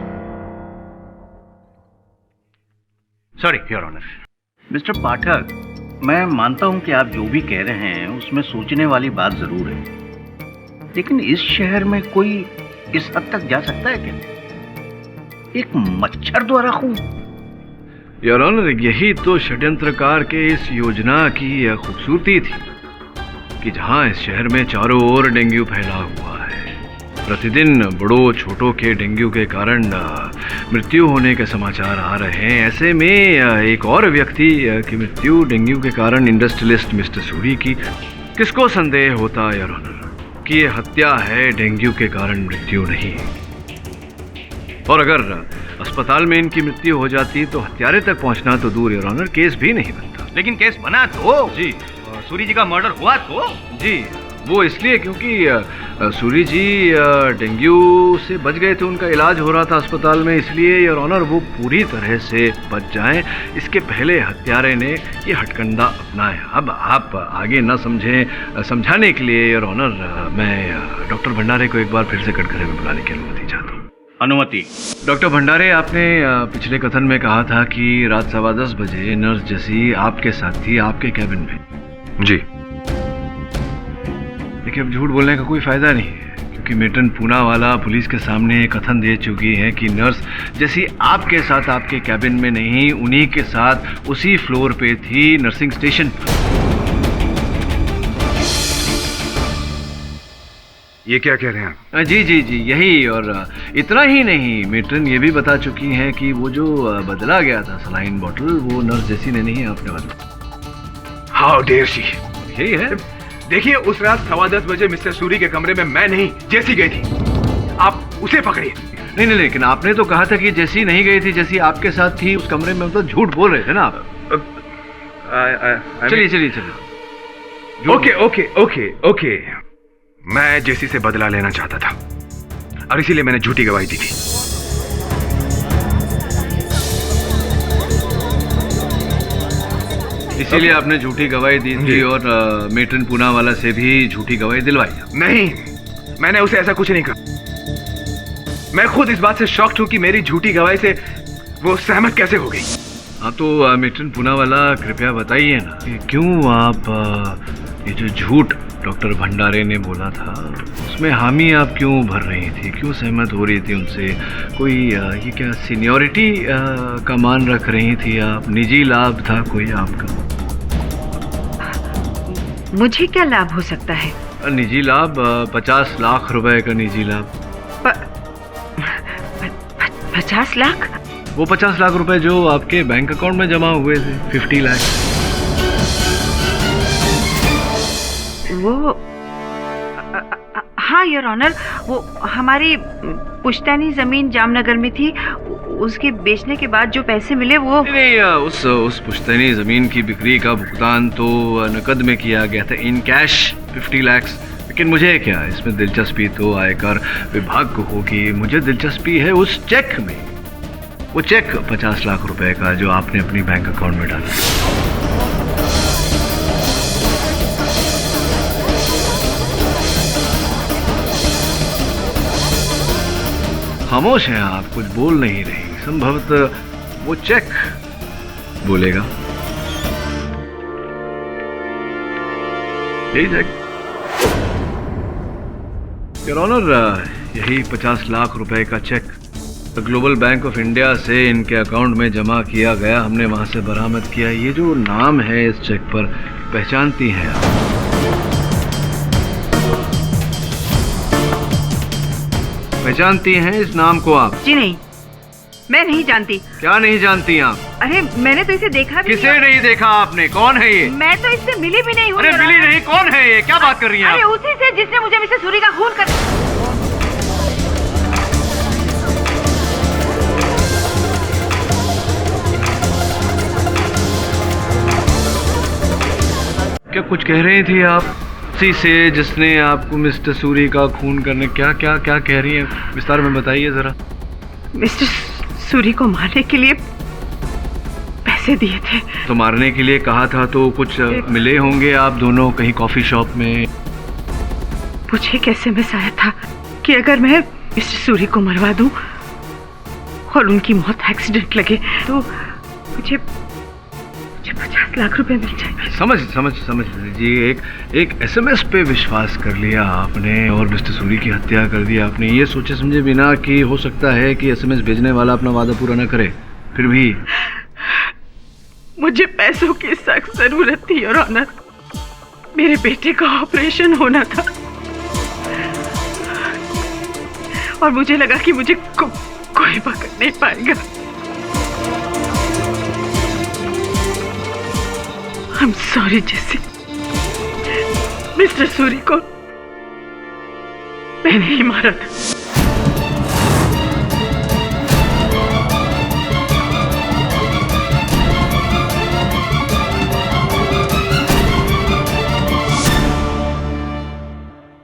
Sorry your honour. Mister Pathak, मैं मानता हूं कि आप जो भी कह रहे हैं उसमें सोचने वाली बात जरूर है, लेकिन इस शहर में कोई इस हद तक जा सकता है क्या? एक मच्छर द्वारा खून? योर ऑनर, यही तो षड्यंत्रकार के इस योजना की खूबसूरती थी कि जहां इस शहर में चारों ओर डेंगू फैला हुआ है, प्रतिदिन बड़ों छोटों के डेंगू के कारण मृत्यु होने के समाचार आ रहे हैं। ऐसे में एक और व्यक्ति की मृत्यु डेंगू के कारण, इंडस्ट्रियलिस्ट मिस्टर सूरी की, किसको संदेह होता योर ऑनर कि ये हत्या है, डेंगू के कारण मृत्यु नहीं। और अगर अस्पताल में इनकी मृत्यु हो जाती तो हत्यारे तक पहुंचना तो दूर योर ऑनर, केस भी नहीं बनता। लेकिन केस बना तो जी, सूरी जी का मर्डर हुआ तो जी, वो इसलिए क्योंकि सूरी जी डेंगू से बच गए थे, उनका इलाज हो रहा था अस्पताल में, इसलिए योर ऑनर वो पूरी तरह से बच जाएं, इसके पहले हत्यारे ने ये हथकंडा अपनाया। अब आप आगे न समझें, समझाने के लिए योर ऑनर मैं डॉक्टर भंडारे को एक बार फिर से कटघरे में बुलाने की अनुमति चाहता हूँ। अनुमति। डॉक्टर भंडारे, आपने पिछले कथन में कहा था कि रात 10:15 बजे नर्स जैसी आपके साथ थी, आपके कैबिन में। जी। देखिए, अब झूठ बोलने का कोई फायदा नहीं है, क्योंकि मेटन पूनावाला पुलिस के सामने कथन दे चुकी है कि नर्स जैसी आपके साथ आपके कैबिन में नहीं, उन्हीं के साथ उसी फ्लोर पे थी, नर्सिंग स्टेशन पर। ये क्या कह रहे हैं आप? जी जी जी, यही। और इतना ही नहीं, मेट्रन ये भी बता चुकी हैं कि वो जो बदला गया था सलाइन बॉटल, वो नर्स जैसी ने नहीं, आपने बदला। How dare she. यही है। देखिए, उस रात 10:15 बजे मिस्टर सूरी के कमरे में मैं नहीं, जैसी गई थी। आप उसे पकड़िए। नहीं नहीं, लेकिन आपने तो कहा था कि जैसी नहीं गई थी, जैसी आपके साथ थी उस कमरे में, तो झूठ बोल रहे थे ना आप। चलिए चलिए चलिए। ओके ओके ओके ओके, मैं जेसी से बदला लेना चाहता था और इसीलिए मैंने झूठी गवाही दी थी। इसीलिए आपने झूठी गवाही दी थी और मेट्रन पूनावाला से भी झूठी गवाही दिलवाई। नहीं, मैंने उसे ऐसा कुछ नहीं कहा। मैं खुद इस बात से शॉक्ड हूं कि मेरी झूठी गवाही से वो सहमत कैसे हो गई। हाँ, तो मेट्रन पूनावाला, कृपया बताइए ना कि क्यों आप ये जो झूठ डॉक्टर भंडारे ने बोला था उसमें हामी आप क्यों भर रही थी, क्यों सहमत हो रही थी उनसे? कोई ये क्या सीनियरिटी का मान रख रही थी आप? निजी लाभ था कोई आपका? मुझे क्या लाभ हो सकता है? निजी लाभ, 50 लाख रुपए का निजी लाभ। 50 लाख? वो 50 लाख रुपए जो आपके बैंक अकाउंट में जमा हुए थे, 50 लाख। वो हाँ योर ऑनर, वो हमारी पुश्तैनी जमीन जामनगर में थी, उसके बेचने के बाद जो पैसे मिले वो नहीं, उस पुश्तैनी जमीन की बिक्री का भुगतान तो नकद में किया गया था, इन कैश 50 लाख। लेकिन मुझे क्या, इसमें दिलचस्पी तो आयकर विभाग को होगी। मुझे दिलचस्पी है उस चेक में, वो चेक 50 लाख रुपए का जो आपने अपनी बैंक अकाउंट में डाला। खामोश हैं आप, कुछ बोल नहीं रही। संभवतः वो चेक बोलेगा। यही चेक योर ऑनर, यही 50 लाख रुपए का cheque Global Bank of India से इनके अकाउंट में जमा किया गया, हमने वहां से बरामद किया। ये जो नाम है इस चेक पर, पहचानती हैं आप? पहचानती हैं इस नाम को आप? जी नहीं, मैं नहीं जानती। क्या नहीं जानती आप? अरे मैंने तो इसे देखा भी किसे नहीं देखा आपने? कौन है ये? मैं तो इससे मिली भी नहीं हूँ। अरे मिली नहीं, कौन है ये? क्या बात कर रही हैं अरे आप? उसी से जिसने मुझे मिस्टर सूरी का खून कर। क्या कुछ कह रही थी आप? उसी से जिसने आपको मिस्टर सूरी का खून करने, क्या क्या क्या कह रही हैं? विस्तार में बताइए जरा। मिस्टर सूरी को मारने के लिए पैसे दिए थे। तो मारने के लिए कहा था तो कुछ मिले होंगे आप दोनों कहीं कॉफी शॉप में? मुझे कैसे मिस आया था कि अगर मैं मिस्टर सूरी को मरवा दूं और उनकी मौत एक्सीडेंट लगे तो मुझे 50 लाख रुपए मिल जाएंगे। समझ लीजिए, एक एसएमएस पे विश्वास कर लिया आपने और मिस्टर सूरी की हत्या कर दी आपने, ये सोचे समझे बिना कि हो सकता है कि एसएमएस भेजने वाला अपना वादा पूरा न करे। फिर भी मुझे पैसों की सख्त जरूरत थी और ऑनर, मेरे बेटे का ऑपरेशन होना था। और मुझे लगा कि मुझे कोई पकड़ नहीं पाएगा। I'm sorry JC, mister Suri को मैंने ही मारा था।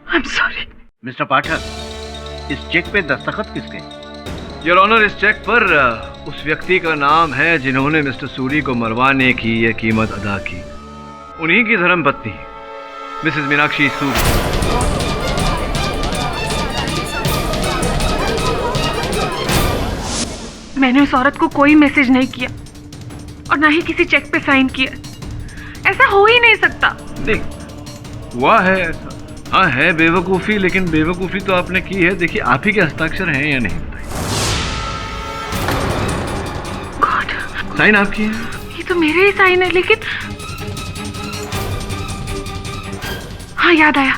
I'm sorry। मिस्टर पाठक, इस चेक पे दस्तखत किसके? योर ऑनर, इस चेक पर उस व्यक्ति का नाम है जिन्होंने मिस्टर सूरी को मरवाने की यह कीमत अदा की। उन्हीं की धर्मपत्नी मिसेस मीनाक्षी सूरी। मैंने उस औरत को कोई मैसेज नहीं किया और ना ही किसी चेक पे साइन किया। ऐसा हो ही नहीं सकता। नहीं हुआ है ऐसा। हाँ है बेवकूफ़ी, लेकिन बेवकूफ़ी तो आपने की है। देखिए आप ही के हस्ताक्षर हैं या नहीं बताइए। साइन आपकी है? ये तो मेरे ही साइन है, लेकिन हाँ याद आया,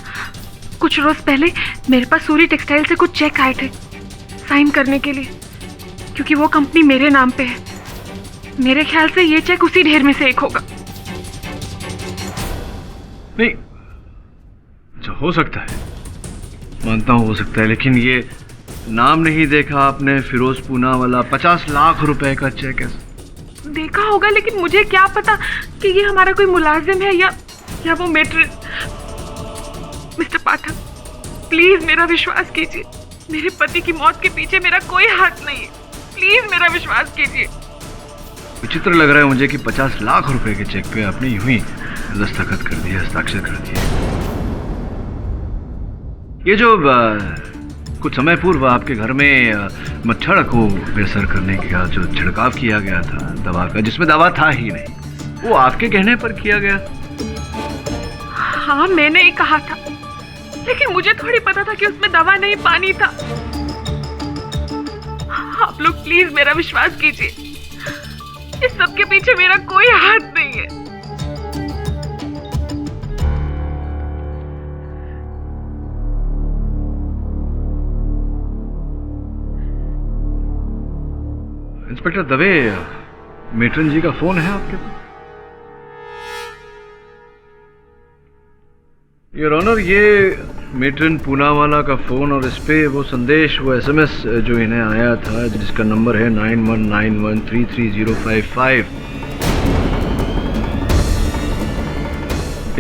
कुछ रोज पहले मेरे पास सूरी टेक्सटाइल से कुछ चेक आए थे साइन करने के लिए, क्योंकि वो कंपनी मेरे नाम पे है। मेरे ख्याल से ये चेक उसी ढेर में से एक होगा। नहीं, अच्छा हो सकता है, मानता हूँ हो सकता है, लेकिन ये नाम नहीं देखा आपने? फिरोज पूना वाला 50 लाख रुपए का चेक है। देखा होगा, लेकिन मुझे क्या पता कि ये हमारा कोई मुलाजिम है या वो मेट्रिन। मिस्टर पाठक, प्लीज मेरा विश्वास कीजिए। मेरे पति की मौत के पीछे मेरा कोई हाथ नहीं है। प्लीज मेरा विश्वास कीजिए। विचित्र लग रहा है मुझे कि 50 लाख रुपए के चेक पे आपने यूं ही दस्तखत कर दिया, हस्ताक्षर कर दिया। ये जो कुछ समय पूर्व आपके घर में मच्छर को बेअसर करने का जो छिड़काव किया गया था दवा का, जिसमें दवा था ही नहीं, वो आपके कहने पर किया गया? हाँ मैंने ही कहा था, लेकिन मुझे थोड़ी पता था कि उसमें दवा नहीं पानी था। आप लोग प्लीज मेरा विश्वास कीजिए। इस सब के पीछे मेरा कोई हाथ नहीं है। इंस्पेक्टर दवे, मेट्रन जी का फोन है आपके पास? योर ऑनर, ये मेट्रन पूनावाला का फोन और इस पे वो संदेश, वो एसएमएस जो इन्हें आया था, जिसका नंबर है 9191333055।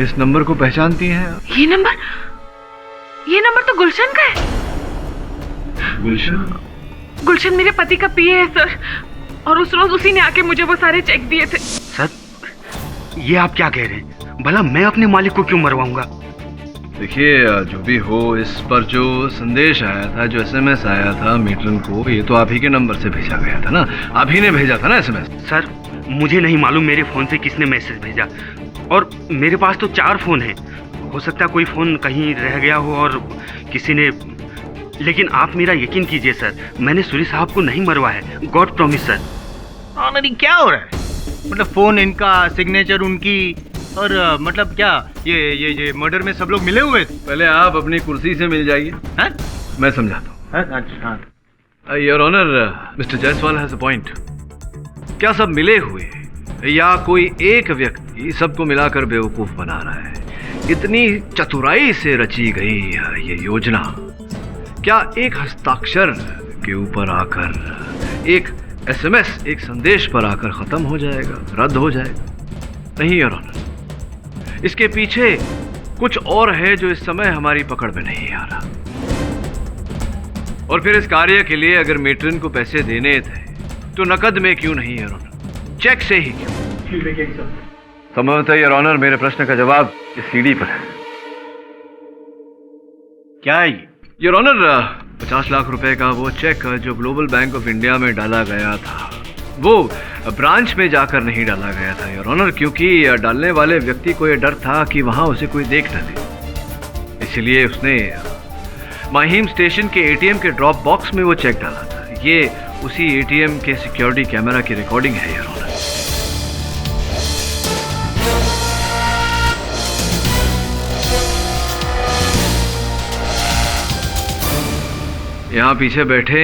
इस नंबर को पहचानती हैं आप? ये नंबर तो गुलशन का है। गुलशन मेरे पति का पीए है सर, और उस रोज उसी ने आके मुझे वो सारे चेक दिए थे। सर, ये आप क्या कह रहे हैं? भला मैं अपने मालिक को क्यों मरवाऊंगा? देखिए, जो भी हो, इस पर जो संदेश आया था, जो एसएमएस आया था मेट्रन को, ये तो आप ही के नंबर से भेजा गया था ना? आप ही ने भेजा था ना एसएमएस? सर, मुझे नहीं मालूम मेरे फोन से किसने मैसेज भेजा, और मेरे पास तो 4 फोन हैं। हो सकता है कोई फोन कहीं रह गया हो और किसी ने, लेकिन आप मेरा यकीन कीजिए सर, मैंने सूरी साहब को नहीं मरवाया है। God promise sir. ऑनर, क्या हो रहा है? मतलब फोन इनका, सिग्नेचर उनकी, और मतलब क्या ये मर्डर में सब लोग मिले हुए थे? पहले आप अपनी कुर्सी से मिल जाइए, मैं समझाता हूँ। अच्छा। Your honour, mister Jaiswal has a point. क्या सब मिले हुए या कोई एक व्यक्ति सबको मिलाकर बेवकूफ बना रहा है? इतनी चतुराई से रची गई ये योजना क्या एक हस्ताक्षर के ऊपर आकर, एक एसएमएस, एक संदेश पर आकर खत्म हो जाएगा, रद्द हो जाएगा? नहीं योर ऑनर, इसके पीछे कुछ और है जो इस समय हमारी पकड़ में नहीं आ रहा। और फिर इस कार्य के लिए अगर मेट्रन को पैसे देने थे तो नकद में क्यों नहीं योर ऑनर, चेक से ही क्यों? संभवतः योर ऑनर मेरे प्रश्न का जवाब इस सीडी पर है। क्या है ये? योर ऑनर, 50 लाख रुपए का वो चेक जो ग्लोबल बैंक ऑफ इंडिया में डाला गया था, वो ब्रांच में जाकर नहीं डाला गया था योर ऑनर, क्योंकि डालने वाले व्यक्ति को यह डर था कि वहां उसे कोई देख न ले। इसलिए उसने माहिम स्टेशन के एटीएम के ड्रॉप बॉक्स में वो चेक डाला था। ये उसी एटीएम के सिक्योरिटी कैमरा की रिकॉर्डिंग है योर ऑनर। यहाँ पीछे बैठे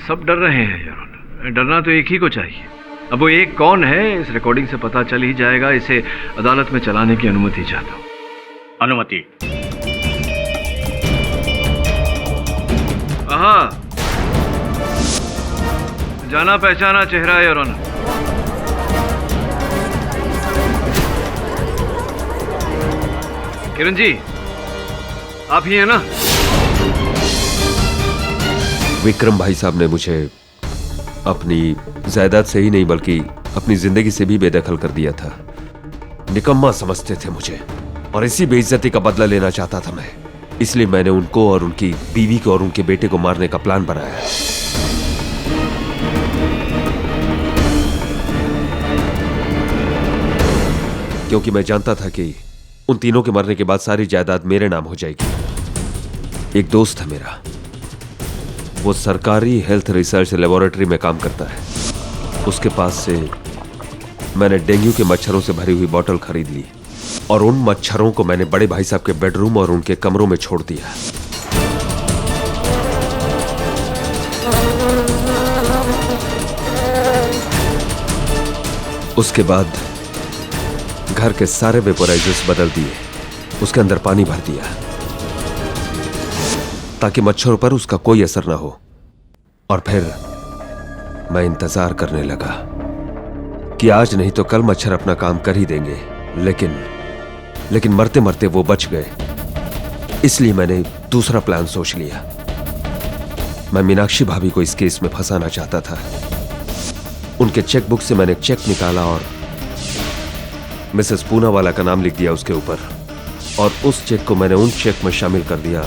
सब डर रहे हैं यार। डरना तो एक ही को चाहिए। अब वो एक कौन है इस रिकॉर्डिंग से पता चल ही जाएगा। इसे अदालत में चलाने की अनुमति चाहता हूँ। अनुमति। हाँ, जाना पहचाना चेहरा है योर ऑनर। किरण जी, आप ही हैं ना? विक्रम भाई साहब ने मुझे अपनी जायदाद से ही नहीं बल्कि अपनी जिंदगी से भी बेदखल कर दिया था। निकम्मा समझते थे मुझे और इसी बेइज्जती का बदला लेना चाहता था मैं। इसलिए मैंने उनको और उनकी बीवी को और उनके बेटे को मारने का प्लान बनाया। क्योंकि मैं जानता था कि उन तीनों के मरने के बाद सारी जायदाद मेरे नाम हो जाएगी। एक दोस्त है मेरा, वो सरकारी हेल्थ रिसर्च लेबोरेटरी में काम करता है। उसके पास से मैंने डेंगू के मच्छरों से भरी हुई बोतल खरीद ली और उन मच्छरों को मैंने बड़े भाई साहब के बेडरूम और उनके कमरों में छोड़ दिया। उसके बाद घर के सारे वेपोराइजर्स बदल दिए, उसके अंदर पानी भर दिया ताकि मच्छरों पर उसका कोई असर ना हो। और फिर मैं इंतजार करने लगा कि आज नहीं तो कल मच्छर अपना काम कर ही देंगे। लेकिन मरते मरते वो बच गए। इसलिए मैंने दूसरा प्लान सोच लिया। मैं मीनाक्षी भाभी को इस केस में फंसाना चाहता था। उनके चेकबुक से मैंने चेक निकाला और मिसेस पूनावाला का नाम लिख दिया उसके ऊपर। और उस चेक को मैंने उन चेक में शामिल कर दिया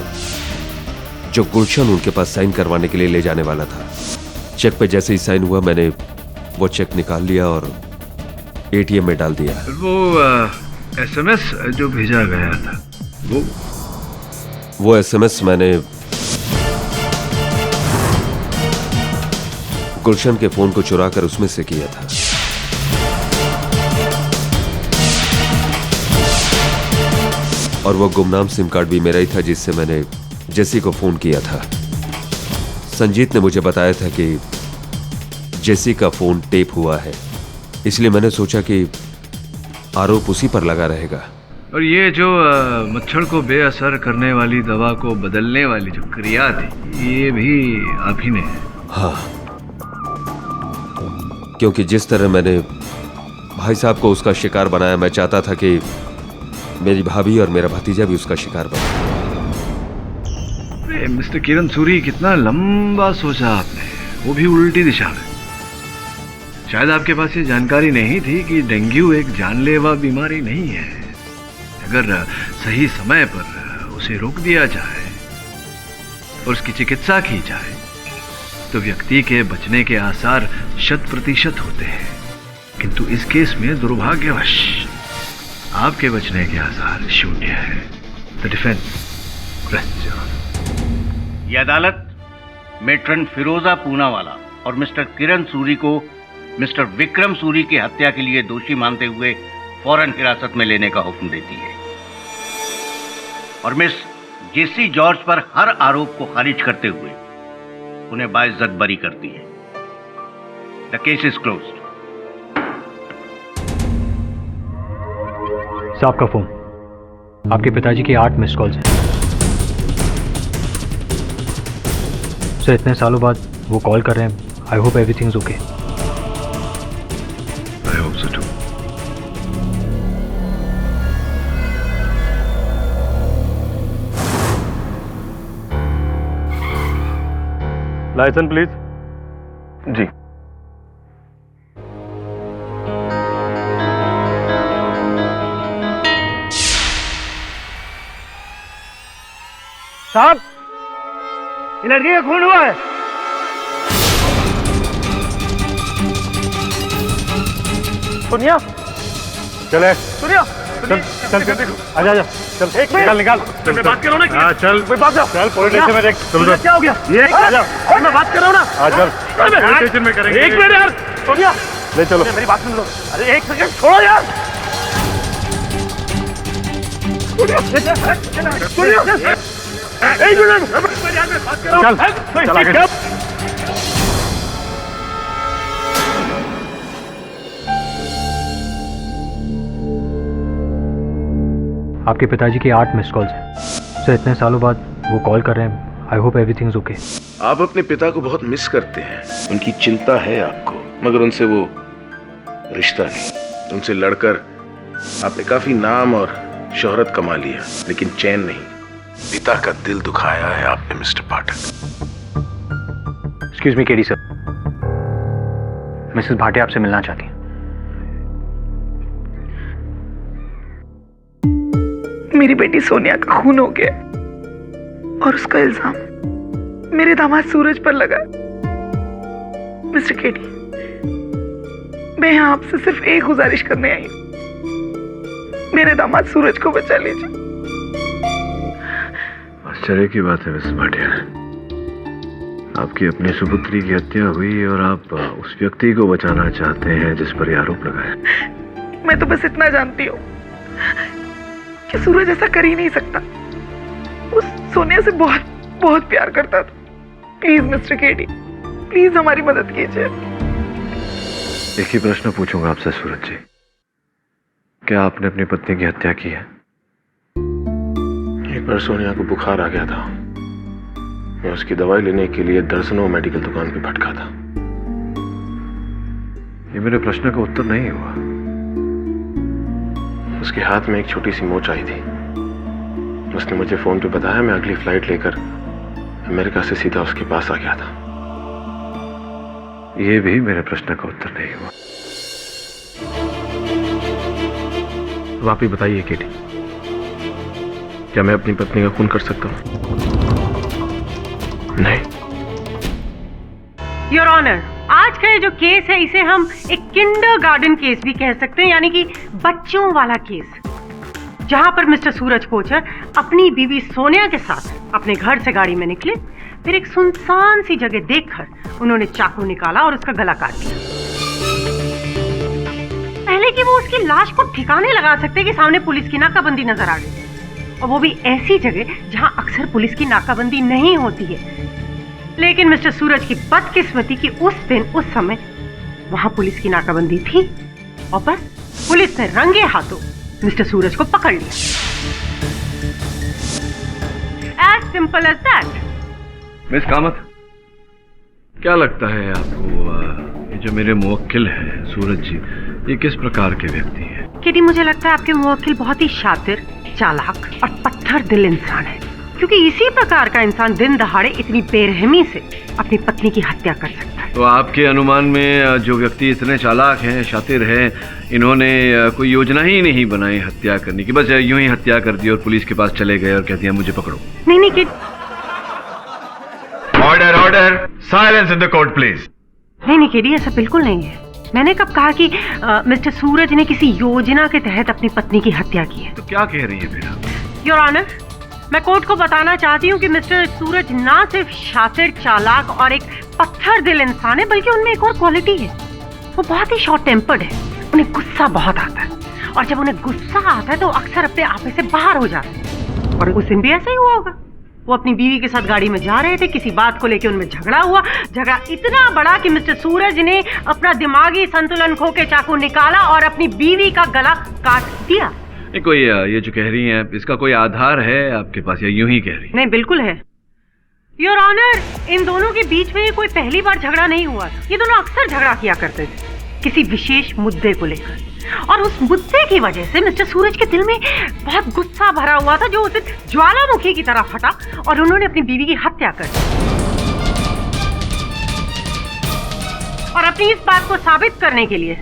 जो गुलशन उनके पास साइन करवाने के लिए ले जाने वाला था। चेक पे जैसे ही साइन हुआ मैंने वो चेक निकाल लिया और एटीएम में डाल दिया। वो एसएमएस जो भेजा गया था वो एसएमएस मैंने गुलशन के फोन को चुरा कर उसमें से किया था। और वो गुमनाम सिम कार्ड भी मेरा ही था जिससे मैंने जेसी को फोन किया था। संजीत ने मुझे बताया था कि जेसी का फोन टेप हुआ है, इसलिए मैंने सोचा कि आरोप उसी पर लगा रहेगा। और ये जो मच्छर को बेअसर करने वाली दवा को बदलने वाली जो क्रिया थी ये भी आप ही ने? हाँ, क्योंकि जिस तरह मैंने भाई साहब को उसका शिकार बनाया, मैं चाहता था कि मेरी भाभी और मेरा भतीजा भी उसका शिकार बने। मिस्टर किरण सूरी, कितना लंबा सोचा आपने, वो भी उल्टी दिशा में। शायद आपके पास ये जानकारी नहीं थी कि डेंगू एक जानलेवा बीमारी नहीं है। अगर सही समय पर उसे रोक दिया जाए और उसकी चिकित्सा की जाए तो व्यक्ति के बचने के आसार 100% होते हैं। किंतु इस केस में दुर्भाग्यवश आपके बचने के आसार 0 है। The defence rest your honour. ये अदालत मेट्रन फिरोजा पूनावाला और मिस्टर किरण सूरी को मिस्टर विक्रम सूरी की हत्या के लिए दोषी मानते हुए फौरन हिरासत में लेने का हुक्म देती है और मिस जेसी जॉर्ज पर हर आरोप को खारिज करते हुए उन्हें बाइज्जत बरी करती है। The case is closed. साहब का फोन, आपके पिताजी की 8 मिस कॉल्स हैं। सर, इतने सालों बाद वो कॉल कर रहे हैं। I hope everything is okay. I hope so too. Licence please. जी। साहब, ये लड़की का खून हुआ है। सुनिया, चले सुनिया, चल चल चल, आजा आजा, चल निकाल निकाल, चल बात करो ना। हाँ चल, कोई बात चल पुलिस स्टेशन में देख। चल क्या हो गया? ये आजा, मैं बात कर रहा हूँ ना। हाँ चल, पुलिस स्टेशन में करेंगे। एक मिनट यार, सुनिया, ले चलो। मेरी बात सुन लो। अरे एक सेकंड छोड़ो यार। सुनिया, एक मिनट, चल आगे। आपके पिताजी की 8 मिस कॉल्स हैं सर। इतने सालों बाद वो कॉल कर रहे हैं। I hope everything is okay. आप अपने पिता को बहुत मिस करते हैं, उनकी चिंता है आपको, मगर उनसे वो रिश्ता नहीं। उनसे लड़कर आपने काफी नाम और शोहरत कमा लिया, लेकिन चैन नहीं। पिता का दिल दुखाया है आपने mister Pathak. Excuse me KD sir, Mrs Bhatia आपसे मिलना चाहती हैं। मेरी बेटी सोनिया का खून हो गया और उसका इल्जाम मेरे दामाद सूरज पर लगा। मिस्टर केडी, मैं यहाँ आपसे सिर्फ एक गुजारिश करने आई हूँ, मेरे दामाद सूरज को बचा लीजिए। आश्चर्य की बात है मिसेस भाटिया, आपकी अपनी सुपुत्री की हत्या हुई और आप उस व्यक्ति को बचाना चाहते हैं जिस पर यह आरोप लगा है। मैं तो बस इतना जानती हूँ कि सूरज ऐसा कर ही नहीं सकता। उस सोनिया से बहुत बहुत प्यार करता था। प्लीज मिस्टर केडी, प्लीज हमारी मदद कीजिए। एक ही प्रश्न पूछूंगा आपसे सूरज जी, क्या आपने अपनी पत्नी की हत्या की है? एक बार सोनिया को बुखार आ गया था, मैं उसकी दवाई लेने के लिए दर्जनों मेडिकल दुकान पे भटका था। ये मेरे प्रश्न का उत्तर नहीं हुआ। उसके हाथ में एक छोटी सी मोच आई थी। उसने मुझे फोन पे बताया, मैं अगली फ्लाइट लेकर अमेरिका से सीधा उसके पास आ गया था। ये भी मेरे प्रश्न का उत्तर नहीं हुआ। तो आप ही बताइए केटी, क्या मैं अपनी पत्नी का खून कर सकता हूं? नहीं। योर ऑनर, आज का ये जो केस है इसे हम एक किंडरगार्टन केस भी कह सकते हैं, यानी कि बच्चों वाला केस, जहां पर मिस्टर सूरज कोचर अपनी बीवी सोनिया के साथ अपने घर से गाड़ी में निकले। फिर एक सुनसान सी जगह देखकर उन्होंने चाकू निकाला और उसका गला काट दिया। पहले कि वो उसकी लाश को ठिकाने लगा सकते कि सामने पुलिस की नाकाबंदी नजर आ गई, और वो भी ऐसी जगह जहां अक्सर पुलिस की नाकाबंदी नहीं होती है। लेकिन मिस्टर सूरज की बदकिस्मती कि उस दिन उस समय वहां पुलिस की नाकाबंदी थी, और बस पुलिस ने रंगे हाथों मिस्टर सूरज को पकड़ लिया। As simple as that. Miss Kamat, क्या लगता है आपको, ये जो मेरे मुवक्किल हैं सूरज जी, ये किस प्रकार के व्यक्ति हैं? केडी, मुझे लगता है आपके मुवक्किल बहुत ही शातिर, चालाक और पत्थर दिल इंसान है, क्योंकि इसी प्रकार का इंसान दिन दहाड़े इतनी बेरहमी से अपनी पत्नी की हत्या कर सकता है। तो आपके अनुमान में जो व्यक्ति इतने चालाक हैं, शातिर हैं, इन्होंने कोई योजना ही नहीं बनाई हत्या करने की, बस यूं ही हत्या कर दी और पुलिस के पास चले गए और कह दिया मुझे पकड़ो? नहीं नहीं order order, silence in the court please. नहीं केडी, ऐसा बिल्कुल नहीं है। मैंने कब कहा कि मिस्टर सूरज ने किसी योजना के तहत अपनी पत्नी की हत्या की है? तो क्या कह रही है फिर आप? योर ऑनर, मैं कोर्ट को बताना चाहती हूँ कि मिस्टर सूरज ना सिर्फ शातिर, चालाक और एक पत्थर दिल इंसान है, बल्कि उनमें एक और क्वालिटी है। वो बहुत ही शॉर्ट टेम्पर्ड है, उन्हें गुस्सा बहुत आता है, और जब उन्हें गुस्सा आता है तो अक्सर अपने आपे से बाहर हो जाते हैं। और उस दिन भी ऐसा ही हुआ होगा। वो अपनी बीवी के साथ गाड़ी में जा रहे थे, किसी बात को लेकर उनमें झगड़ा हुआ। झगड़ा इतना बड़ा कि मिस्टर सूरज ने अपना दिमागी संतुलन खो के चाकू निकाला और अपनी बीवी का गला काट दिया। कोई ये जो कह रही हैं, इसका कोई आधार है आपके पास या यूं ही कह रही? नहीं, बिल्कुल है योर ऑनर। इन दोनों के बीच में कोई पहली बार झगड़ा नहीं हुआ था। ये दोनों अक्सर झगड़ा किया करते थे किसी विशेष मुद्दे को लेकर, और उस मुद्दे की वजह से मिस्टर सूरज के दिल में बहुत गुस्सा भरा हुआ था, जो उसे ज्वालामुखी की तरह फटा और उन्होंने अपनी बीवी की हत्या कर दी। और अपनी इस बात को साबित करने के लिए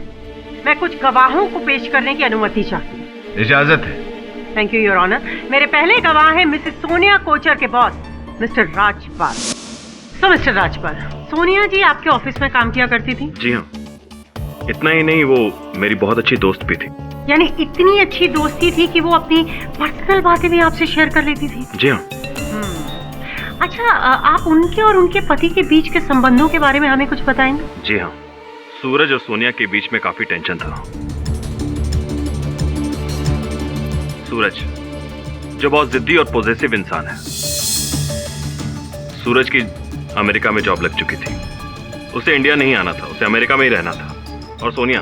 मैं कुछ गवाहों को पेश करने की अनुमति चाहती हूँ। इजाजत है। Thank you your honour. मेरे पहले गवाह हैं मिसेस सोनिया कोचर के बॉस मिस्टर राजपाल। तो मिस्टर राजपाल, सोनिया जी आपके ऑफिस में काम किया करती थी? जी हाँ, इतना ही नहीं, वो मेरी बहुत अच्छी दोस्त भी थी। यानी इतनी अच्छी दोस्ती थी कि वो अपनी पर्सनल बातें भी आपसे शेयर कर लेती थी? जी हाँ। अच्छा, आप उनके और उनके पति के बीच के संबंधों के बारे में हमें कुछ बताएंगे? जी हाँ, सूरज और सोनिया के बीच में काफी टेंशन था। सूरज जो बहुत जिद्दी और पॉजिटिव इंसान है, सूरज की अमेरिका में जॉब लग चुकी थी। उसे इंडिया नहीं आना था, उसे अमेरिका में ही रहना था। और सोनिया,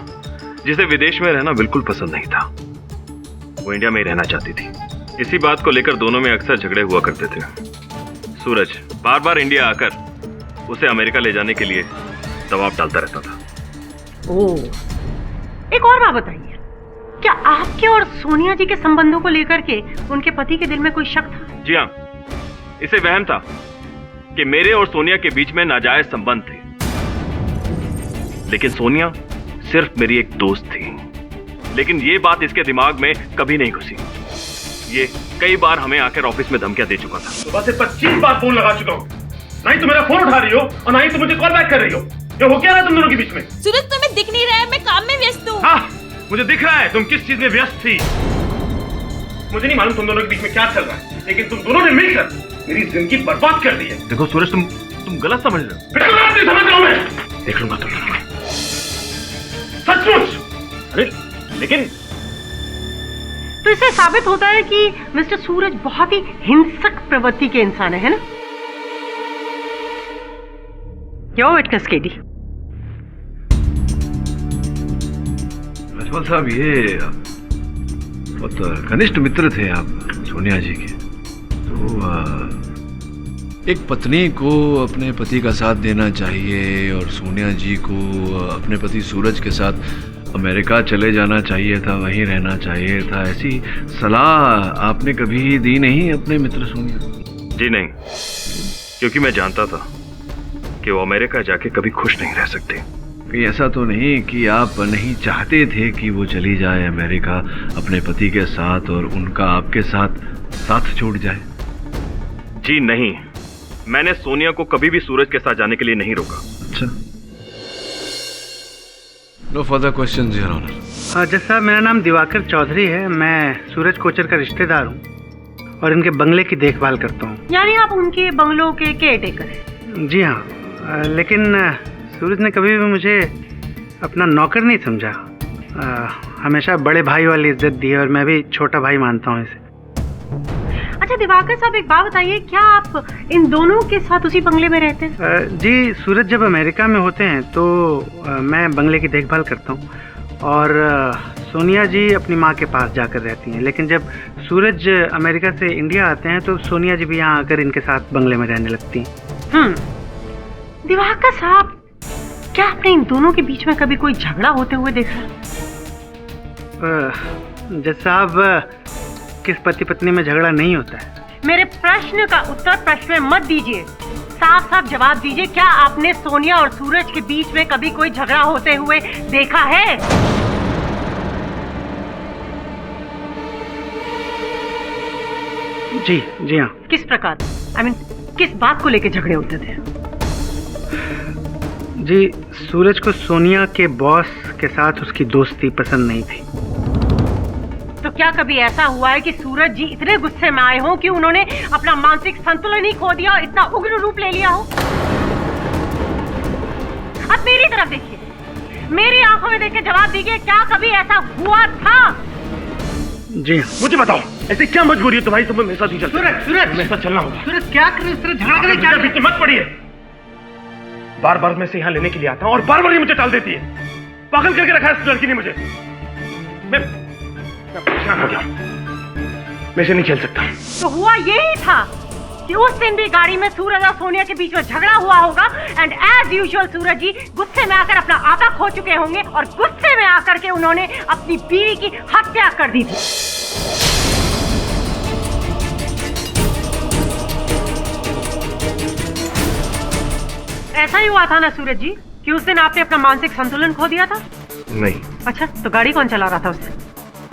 जिसे विदेश में रहना बिल्कुल पसंद नहीं था, वो इंडिया में ही रहना चाहती थी। इसी बात को लेकर दोनों में अक्सर झगड़े हुआ करते थे। सूरज बार बार इंडिया आकर उसे अमेरिका ले जाने के लिए दबाव डालता रहता था। ओह, एक और बात बताइए, क्या आपके और सोनिया जी के संबंधों को लेकर के उनके पति के दिल में कोई शक था? जी हाँ, इसे वहम था कि मेरे और सोनिया के बीच में नाजायज संबंध थे, लेकिन सोनिया सिर्फ मेरी एक दोस्त थी। लेकिन ये बात इसके दिमाग में कभी नहीं घुसी। ये कई बार हमें आकर ऑफिस में धमकियां दे चुका था। सुबह से 25 बार फोन लगा चुका हूँ, ना ही तुम मेरा फोन उठा रही हो और ना ही तुम मुझे कॉल बैक कर रही हो। ये हो क्या रहा है तुम दोनों के बीच में? सूरज, तुम्हें दिख नहीं रहा है, मैं काम में व्यस्त हूँ। हाँ, मुझे दिख रहा है तुम किस चीज में व्यस्त थी। मुझे नहीं मालूम तुम दोनों के बीच में क्या चल रहा है, लेकिन तुम दोनों ने मिलकर मेरी जिंदगी बर्बाद कर दी है। देखो सूरज, तुम गलत समझ रहे हो। बेटा गलत नहीं समझ रहा हूं मैं, देख लूंगा तुम दोनों को, सचमुच। अरे लेकिन तो इससे साबित होता है कि मिस्टर सूरज बहुत ही हिंसक प्रवृत्ति के इंसान है ना? क्यों विटनेस केडी? राजपाल साहब, ये बहुत घनिष्ठ मित्र थे आप सोनिया जी के। तो एक पत्नी को अपने पति का साथ देना चाहिए और सोनिया जी को अपने पति सूरज के साथ अमेरिका चले जाना चाहिए था, वहीं रहना चाहिए था। ऐसी सलाह आपने कभी दी नहीं अपने मित्र सोनिया? जी नहीं, क्योंकि मैं जानता था कि वो अमेरिका जाके कभी खुश नहीं रह सकते। कहीं ऐसा तो नहीं कि आप नहीं चाहते थे कि वो चली जाए अमेरिका अपने पति के साथ और उनका आपके साथ छूट जाए? जी नहीं, मैंने सोनिया को कभी भी सूरज के साथ जाने के लिए नहीं रोका। अच्छा, no further questions your honour. जज साहब, मेरा नाम दिवाकर चौधरी है। मैं सूरज कोचर का रिश्तेदार हूँ और इनके बंगले की देखभाल करता हूँ। यानी आप उनके बंगलों के केयरटेकर हैं? जी हाँ, लेकिन सूरज ने कभी भी मुझे अपना नौकर नहीं समझा। हमेशा बड़े भाई वाली इज्जत दी है और मैं भी छोटा भाई मानता हूँ इसे। अच्छा दिवाकर साहब, एक बात बताइए, क्या आप इन दोनों के साथ उसी बंगले में रहते हैं? जी, सूरज जब अमेरिका में होते हैं तो मैं बंगले की देखभाल करता हूँ और सोनिया जी अपनी माँ के पास जाकर रहती हैं। लेकिन जब सूरज अमेरिका से इंडिया आते हैं तो सोनिया जी भी यहाँ आकर इनके साथ बंगले में रहने लगती हैं। दिवाकर साहब, क्या आपने इन दोनों के बीच में कभी कोई झगड़ा होते हुए देखा? जज साहब, किस पति पत्नी में झगड़ा नहीं होता है? मेरे प्रश्न का उत्तर प्रश्न में मत दीजिए, साफ साफ जवाब दीजिए। क्या आपने सोनिया और सूरज के बीच में कभी कोई झगड़ा होते हुए देखा है? जी हाँ। किस प्रकार? किस बात को लेकर झगड़े होते थे? जी, सूरज को सोनिया के बॉस के साथ उसकी दोस्ती पसंद नहीं थी। तो क्या कभी ऐसा हुआ है कि सूरज जी इतने गुस्से में आए हों कि उन्होंने अपना मानसिक संतुलन ही खो दिया और इतना उग्र रूप ले लिया हो? अब मेरी तरफ देखिए, मेरी आंखों में देख के जवाब दीजिए, क्या कभी ऐसा हुआ था? जी मुझे बताओ, ऐसे क्या मजबूरी है तुम्हारी? तुम्हें मेरे साथ ही चलना? सूरज मेरे साथ चलना होगा। सूरज क्या करे, इस तरह झगड़ा करे? क्या बीच में मत पड़िए। बार बार मैं से यहाँ लेने के लिए आता हूँ और बार बार ये मुझे टाल देती है। पागल करके रखा है इस लड़की ने मुझे। मैं परेशान हो गया, मैं इसे नहीं खेल सकता। तो हुआ यही था कि उस दिन भी गाड़ी में सूरज और सोनिया के बीच में झगड़ा हुआ होगा एंड एज यूजुअल सूरज जी गुस्से में आकर अपना आपा खो चुके होंगे और गुस्से में आकर के उन्होंने अपनी बीवी की हत्या कर दी थी। ऐसा ही हुआ था ना सूरज जी कि उस दिन आपने अपना मानसिक संतुलन खो दिया था? नहीं। अच्छा, तो गाड़ी कौन चला रहा था उस दिन?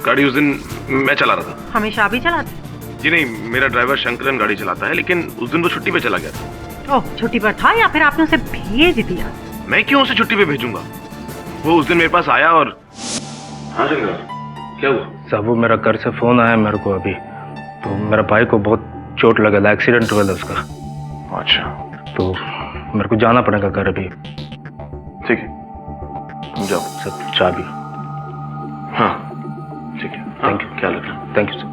गाड़ी उस दिन मैं चला रहा था। हमेशा आप ही चलाते? जी नहीं, मेरा ड्राइवर शंकरन गाड़ी चलाता है, लेकिन उस दिन वो छुट्टी पे चला गया था। ओह, छुट्टी पर था या फिर आपने उसे भेज दिया? मैं क्यों उसे छुट्टी पे भेजूंगा? वो उस दिन मेरे पास आया और हाँ शंकर, क्या हुआ? साहब, वो मेरा घर से फोन आया मेरे को अभी, तो मेरा भाई को बहुत चोट लगा था, एक्सीडेंट हुआ था उसका। अच्छा, तो मेरे को जाना पड़ेगा घर अभी। ठीक है, जाओ। सर, चाबी? हाँ ठीक है, थैंक यू। ख्याल रखना। Thank you sir.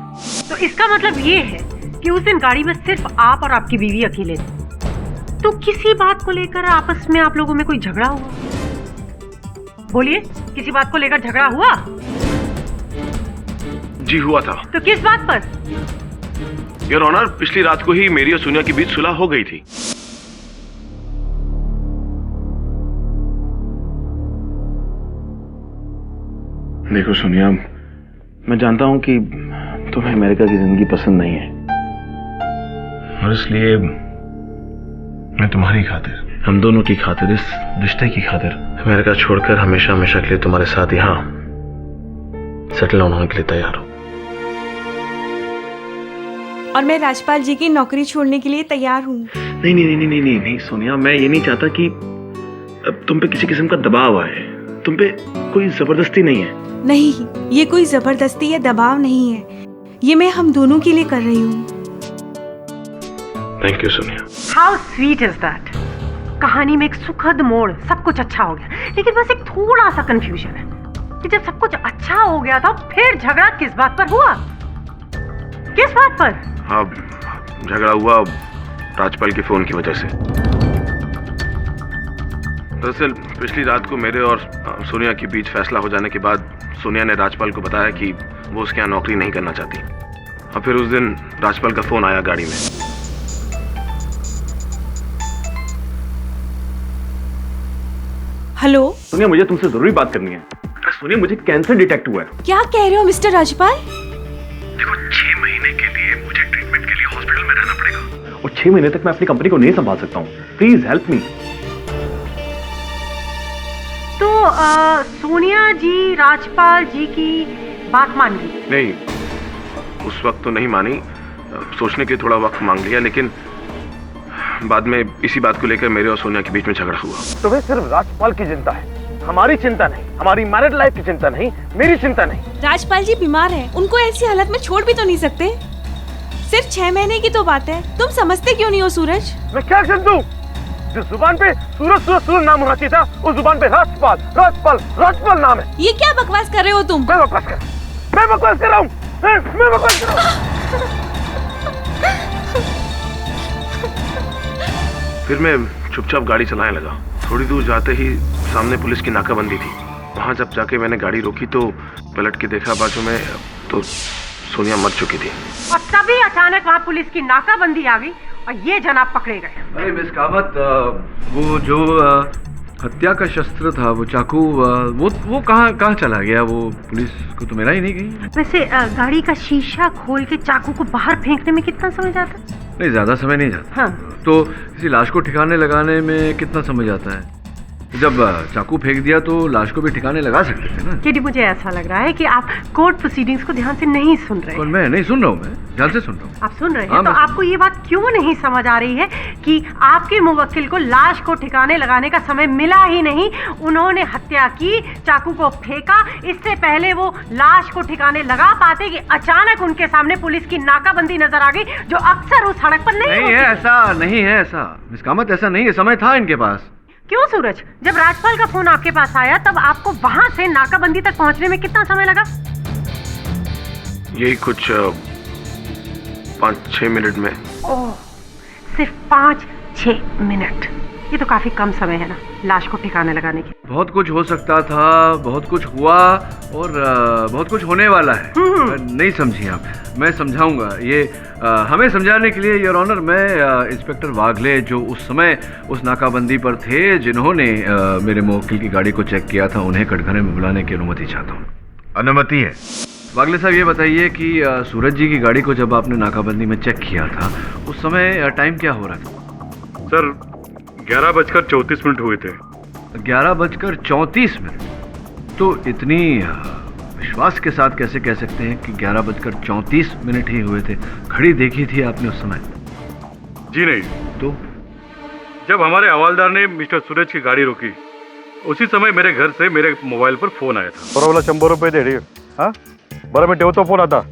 तो इसका मतलब ये है कि उस दिन गाड़ी में सिर्फ आप और आपकी बीवी अकेले थे? तो किसी बात को लेकर आपस में आप लोगों में कोई झगड़ा हुआ? बोलिए, किसी बात को लेकर झगड़ा हुआ? जी हुआ था। तो किस बात पर? योर ऑनर, पिछली रात को ही मेरी और सोनिया के बीच सुलह हो गई थी। देखो सोनिया, मैं जानता हूं कि तुम्हें अमेरिका की जिंदगी पसंद नहीं है, और इसलिए मैं तुम्हारी खातिर, हम दोनों की खातिर, इस रिश्ते की खातिर अमेरिका छोड़कर हमेशा हमेशा के लिए तुम्हारे साथ यहाँ सेटल होने के लिए तैयार हूं। और मैं राजपाल जी की नौकरी छोड़ने के लिए तैयार हूँ। नहीं नहीं नहीं नहीं नहीं नहीं सोनिया, मैं ये नहीं चाहता कि अब तुम पे किसी किस्म का दबाव आए। तुम पे कोई जबरदस्ती नहीं है। नहीं, ये कोई जबरदस्ती या दबाव नहीं है, ये मैं हम दोनों के लिए कर रही हूँ। Thank you Sonia. How sweet is that. कहानी में एक सुखद मोड़, सब कुछ अच्छा हो गया, लेकिन बस एक थोड़ा सा कंफ्यूजन है कि जब सब कुछ अच्छा हो गया था फिर झगड़ा किस बात पर हुआ? किस बात पर? हाँ, झगड़ा हुआ राजपाल के फोन की वजह से। दरअसल पिछली रात को मेरे और सोनिया के बीच फैसला हो जाने के बाद सोनिया ने राजपाल को बताया कि वो उसके यहाँ नौकरी नहीं करना चाहती, और फिर उस दिन राजपाल का फोन आया गाड़ी में। हेलो सोनिया, मुझे तुमसे जरूरी बात करनी है। सोनिया, मुझे कैंसर डिटेक्ट हुआ है। क्या कह रहे हो मिस्टर राजपाल? देखो, 6 महीने के लिए मुझे ट्रीटमेंट के लिए हॉस्पिटल में रहना पड़ेगा, और 6 महीने तक मैं अपनी कंपनी को नहीं संभाल सकता हूँ। Please help me. तो सोनिया जी राजपाल जी की बात मान ली? नहीं, उस वक्त तो नहीं मानी, सोचने के थोड़ा वक्त मांग लिया, लेकिन बाद में इसी बात को लेकर मेरे और सोनिया के बीच में झगड़ा हुआ। तुम्हें सिर्फ राजपाल की चिंता है, हमारी चिंता नहीं, हमारी मैरिड लाइफ की चिंता नहीं, मेरी चिंता नहीं। राजपाल जी बीमार हैं, उनको ऐसी हालत में छोड़ भी तो नहीं सकते। सिर्फ 6 महीने की तो बात है, तुम समझते क्यों नहीं हो सूरज? मैं क्या कर दूं? जिस जुबान पे सूरज सूरज सूरज नाम होना चाहिए था, उस जुबान पे राजपाल राजपाल राजपाल नाम है। ये क्या बकवास कर रहे हो तुम? मैं बकवास कर रहा हूँ, मैं बकवास कर रहा हूँ। फिर मैं चुपचाप गाड़ी चलाने लगा। थोड़ी दूर जाते ही सामने पुलिस की नाकाबंदी थी। वहां जब जाके मैंने गाड़ी रोकी तो पलट के देखा बाजू में तो सोनिया मर चुकी थी। और तभी अचानक वहाँ पुलिस की नाकाबंदी आ गई और ये जनाब पकड़े गए। अरे मिस कामत, वो जो हत्या का शस्त्र था, वो चाकू, वो कहाँ चला गया? वो पुलिस को तो मिला ही नहीं गई। वैसे गाड़ी का शीशा खोल के चाकू को बाहर फेंकने में कितना समय जाता? नहीं, ज्यादा समय नहीं जाता। हाँ। तो किसी लाश को ठिकाने लगाने में कितना समय जाता है? जब चाकू फेंक दिया तो लाश को भी ठिकाने लगा सकते थे ना। केडी, मुझे ऐसा लग रहा है कि आप कोर्ट प्रोसीडिंग्स को ध्यान से नहीं सुन रहे। और मैं नहीं सुन रहा हूँ, मैं ध्यान से सुन रहा हूँ। आप सुन रहे हैं तो आपको ये बात क्यों नहीं समझ आ रही है कि आपके मुवक्किल को लाश को ठिकाने लगाने का समय मिला ही नहीं। उन्होंने हत्या की, चाकू को फेंका, इससे पहले वो लाश को ठिकाने लगा पाते कि अचानक उनके सामने पुलिस की नाकाबंदी नजर आ गई, जो अक्सर उस सड़क पर नहीं है। ऐसा नहीं है, ऐसा मिस कामत, ऐसा नहीं है। समय था इनके पास। क्यों सूरज? जब राजपाल का फोन आपके पास आया तब आपको वहां से नाकाबंदी तक पहुंचने में कितना समय लगा? यही कुछ 5-6 मिनट में। ओह, सिर्फ 5-6 मिनट? ये तो काफी कम समय है ना लाश को ठिकाने लगाने के। बहुत कुछ हो सकता था, बहुत कुछ हुआ, और बहुत कुछ होने वाला है। नहीं समझी आप, मैं समझाऊंगा। ये हमें समझाने के लिए योर ऑनर, मैं इंस्पेक्टर वागले, जो उस समय उस नाकाबंदी पर थे, जिन्होंने मेरे मुवक्किल की गाड़ी को चेक किया था, उन्हें कटघरे में बुलाने की अनुमति चाहता हूँ। अनुमति है? वागले साहब, ये बताइए कि सूरज जी की गाड़ी को जब आपने नाकाबंदी में चेक किया था, उस समय टाइम क्या हो रहा था? सर 11:34 हुए थे। 11:34? तो इतनी विश्वास के साथ कैसे कह सकते हैं कि 11:34 ही हुए थे? घड़ी देखी थी आपने उस समय? जी नहीं। तो जब हमारे हवालदार ने मिस्टर सूरज की गाड़ी रोकी, उसी समय मेरे घर से मेरे मोबाइल पर फोन आया था। बरोबर 100 रुपये दे रही। हाँ, बरं मी ठेवतो फोन आता।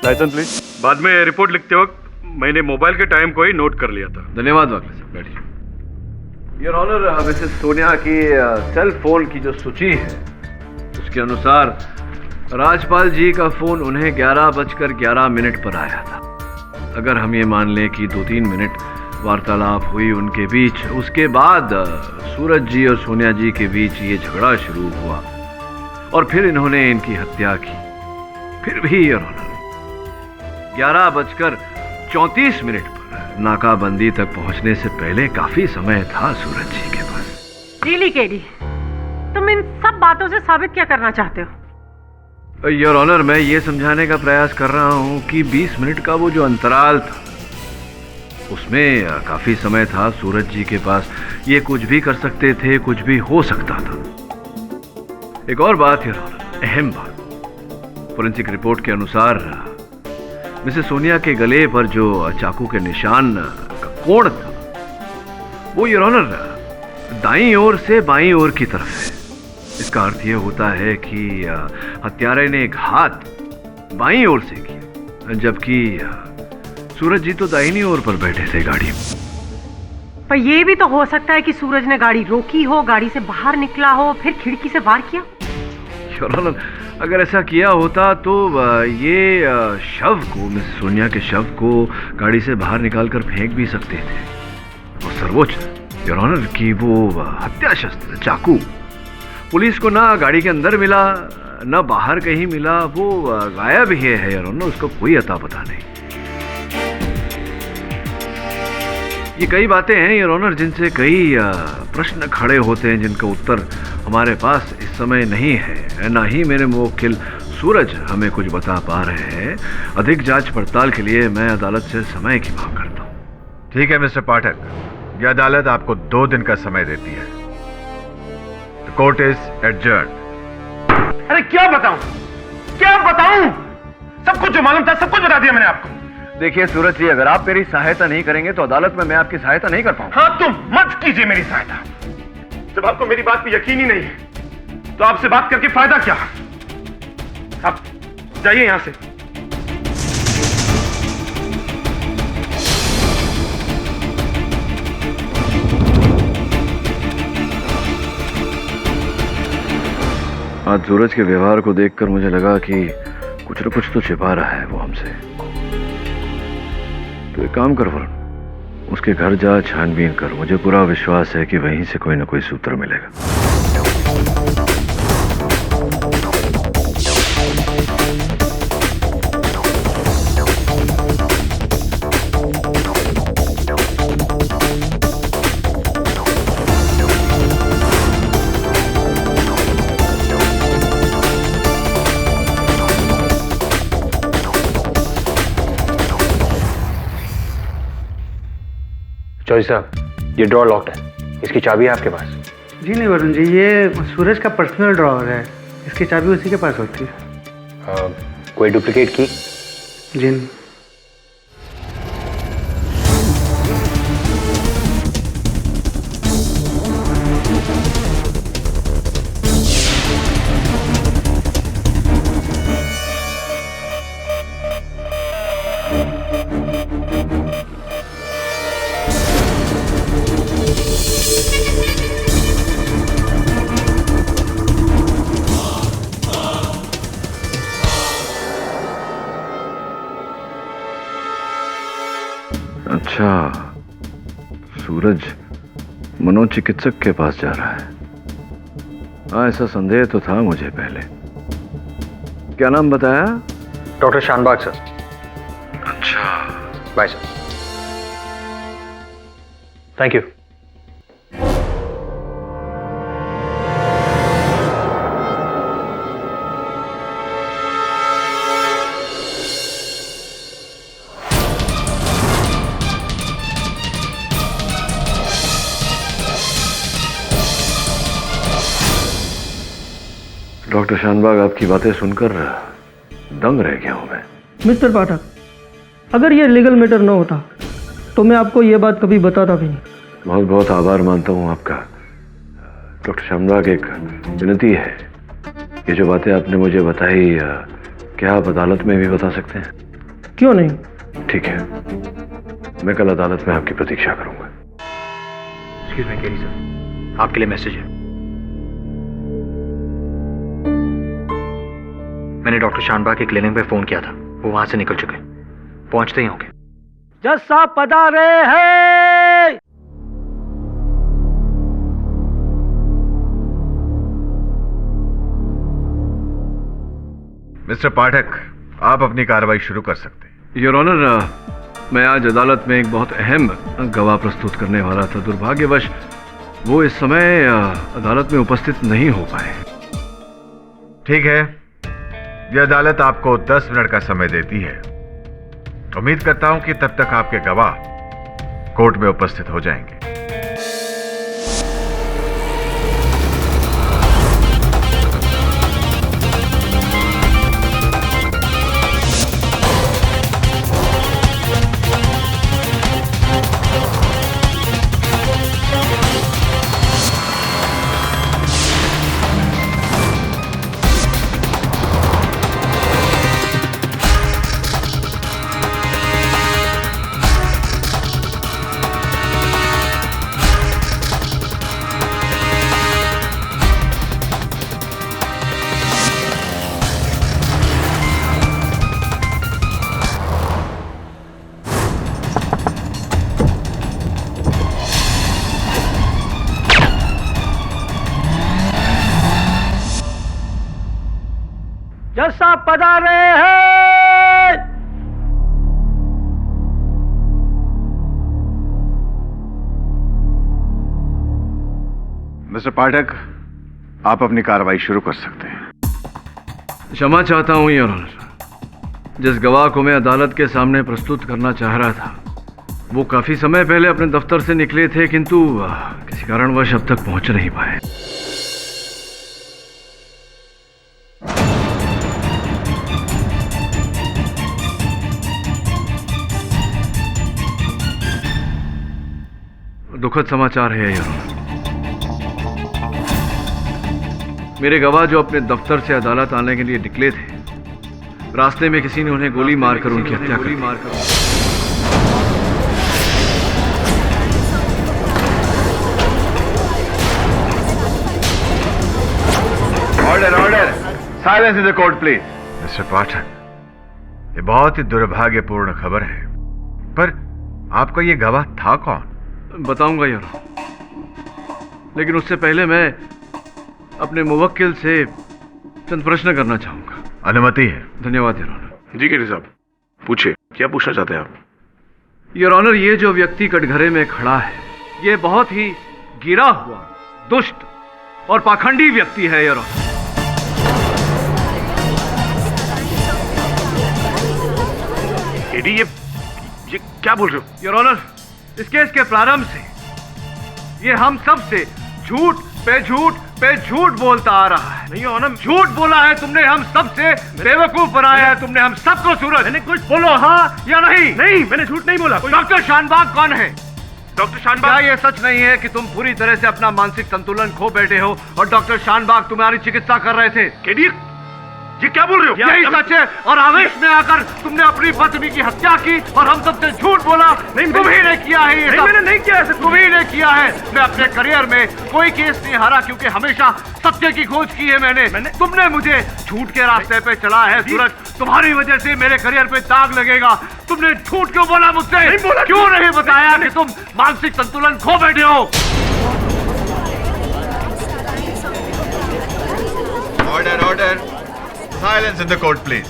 Licence please. बाद में रिपोर्ट लिखते वक्त मैंने मोबाइल के टाइम को ही नोट कर लिया था। धन्यवाद वागले साहब, बैठिए। योर ऑनर, मिसेस सोनिया की सेल फोन की जो सूची है उसके अनुसार राजपाल जी का फोन उन्हें 11:11 पर आया था। अगर हम ये मान लें कि 2-3 मिनट वार्तालाप हुई उनके बीच, उसके बाद सूरज जी और सोनिया जी के बीच ये झगड़ा शुरू हुआ और फिर इन्होंने इनकी हत्या की। फिर भी योर ऑनर 11:34 पर नाकाबंदी तक पहुंचने से पहले काफी समय था सूरज जी के पास। रियली केडी, तुम इन सब बातों से साबित क्या करना चाहते हो? योर ऑनर, मैं ये समझाने का प्रयास कर रहा हूं कि 20 मिनट का वो जो अंतराल था उसमें काफी समय था सूरज जी के पास। ये कुछ भी कर सकते थे, कुछ भी हो सकता था। एक और बात योर ऑनर, अहम बात, फोरेंसिक रिपोर्ट के अनुसार मिसेस सोनिया के गले पर जो चाकू के निशान का कोण था वो योर ऑनर दाईं ओर से बाईं ओर की तरफ है। इसका अर्थ यह होता है कि हत्यारे ने घात बाईं ओर से किया, जबकि सूरज जी तो दाहिनी ओर पर बैठे थे गाड़ी में। पर यह भी तो हो सकता है कि सूरज ने गाड़ी रोकी हो, गाड़ी से बाहर निकला हो, फिर खिड़की से वार किया। योर ऑनर, अगर ऐसा किया होता तो ये शव को, मिस सोनिया के शव को गाड़ी से बाहर निकालकर फेंक भी सकते थे। और सर्वोच्च योर ऑनर कि वो हत्या शस्त्र चाकू पुलिस को ना गाड़ी के अंदर मिला ना बाहर कहीं मिला, वो गायब ही है योर ऑनर, उसको कोई अता पता नहीं। ये कई बातें हैं योर ऑनर जिनसे कई प्रश्न खड़े होते हैं जिनका उत्तर हमारे पास इस समय नहीं है, ना ही मेरे मुवक्किल सूरज हमें कुछ बता पा रहे हैं। अधिक जांच पड़ताल के लिए मैं अदालत से समय की मांग करता हूँ। ठीक है मिस्टर पाठक, यह अदालत आपको 2 दिन का समय देती है। The court is adjourned. अरे क्या बताऊं, क्या बताऊं? सब कुछ जो मालूम था सब कुछ बता दिया मैंने आपको। देखिए सूरज जी, अगर आप मेरी सहायता नहीं करेंगे तो अदालत में मैं आपकी सहायता नहीं कर पाऊंगा। हाँ, तुम मत कीजिए मेरी सहायता। जब आपको मेरी बात पे यकीन ही नहीं है तो आपसे बात करके फायदा क्या? आप जाइए यहां से। आज सूरज के व्यवहार को देखकर मुझे लगा कि कुछ न कुछ तो छिपा रहा है वो हमसे। तो एक काम कर वरुण, उसके घर जा छानबीन कर। मुझे पूरा विश्वास है कि वहीं से कोई ना कोई सूत्र मिलेगा। चौधरी साहब, ये ड्रॉर लॉक्ड है, इसकी चाबी है आपके पास? जी नहीं वरुण जी, ये सूरज का पर्सनल ड्रॉवर है, इसकी चाबी उसी के पास होती है। कोई डुप्लीकेट की? जी नहीं। अच्छा, सूरज मनोचिकित्सक के पास जा रहा है। हाँ, ऐसा संदेह तो था मुझे पहले। क्या नाम बताया? Doctor Shanbhag sir. अच्छा, bye sir. Thank you. Doctor Shanbhag, आपकी बातें सुनकर दंग रह गया हूं मैं। मिस्टर पाठक, अगर ये लीगल मैटर न होता तो मैं आपको ये बात कभी बताता भी नहीं। बहुत बहुत आभार मानता हूं आपका डॉक्टर शानबाग। एक विनती है, ये जो बातें आपने मुझे बताई, क्या आप अदालत में भी बता सकते हैं? क्यों नहीं? ठीक है, मैं कल अदालत में आपकी प्रतीक्षा करूंगा। एक्सक्यूज मी केडी सर, आपके लिए मैसेज है। मैंने डॉक्टर शानबाग के क्लिनिक पे फ़ोन किया था, वो वहाँ से निकल चुके, पहुँचते ही होंगे। जज साहब पधारे हैं। मिस्टर पाठक, आप अपनी कार्रवाई शुरू कर सकते हैं। योर ऑनर, मैं आज अदालत में एक बहुत अहम गवाह प्रस्तुत करने वाला था। दुर्भाग्यवश वो इस समय अदालत में उपस्थित नहीं हो पाए। ठीक है, यह अदालत आपको 10 मिनट का समय देती है। उम्मीद करता हूं कि तब तक आपके गवाह कोर्ट में उपस्थित हो जाएंगे। जज साहब पधारे हैं। मिस्टर पाठक, आप अपनी कार्रवाई शुरू कर सकते हैं। क्षमा चाहता हूं योर ऑनर। जिस गवाह को मैं अदालत के सामने प्रस्तुत करना चाह रहा था, वो काफी समय पहले अपने दफ्तर से निकले थे, किंतु किसी कारणवश अब तक पहुंच नहीं पाए। दुखद समाचार है योर ऑनर। मेरे गवाह जो अपने दफ्तर से अदालत आने के लिए निकले थे, रास्ते में किसी ने उन्हें गोली मारकर उनकी हत्या कर दी। Order order, silence in the court please. Mister Pathak, ये बहुत ही दुर्भाग्यपूर्ण खबर है, पर आपका ये गवाह था कौन? बताऊंगा योर ऑनर, लेकिन उससे पहले मैं अपने मुवक्किल से चंद प्रश्न करना चाहूंगा। अनुमति है। धन्यवाद योर ऑनर। जी केडी साहब, पूछिए, क्या पूछना चाहते हैं आप? योर ऑनर, ये जो व्यक्ति कटघरे में खड़ा है, ये बहुत ही गिरा हुआ, दुष्ट और पाखंडी व्यक्ति है योर ऑनर। केडी, ये क्या बोल रहे हो? योर ऑनर, इस केस के प्रारंभ से ये हम सब से झूठ पे झूठ बोलता आ रहा है। नहीं ऑनर, झूठ बोला है तुमने, हम सब से बेवकूफ बनाया है तुमने हम सबको। सूरज, मैंने कुछ बोलो हाँ या नहीं? नहीं, मैंने झूठ नहीं बोला। डॉक्टर शानबाग कौन है? डॉक्टर शानबाग? क्या ये सच नहीं है कि तुम पूरी तरह से अपना मानसिक संतुलन खो बैठे हो और डॉक्टर शानबाग तुम्हारी चिकित्सा कर रहे थे? केडी, ये क्या बोल रहे हो? यही सच है, और आवेश में आकर तुमने अपनी पत्नी की हत्या की और हम सबसे झूठ बोला। नहीं, तुम ही ने किया है ये सब। मैंने नहीं किया ऐसे। तुम ही ने किया है। मैं अपने करियर में कोई केस नहीं हारा, क्योंकि हमेशा सत्य की खोज की है मैंने। तुमने मुझे झूठ के रास्ते पे चला है सूरज। तुम्हारी वजह से मेरे करियर पे दाग लगेगा। तुमने झूठ क्यों बोला मुझसे? नहीं बोला। क्यों नहीं बताया कि तुम मानसिक संतुलन खो बैठे हो? Order order, silence in the court please.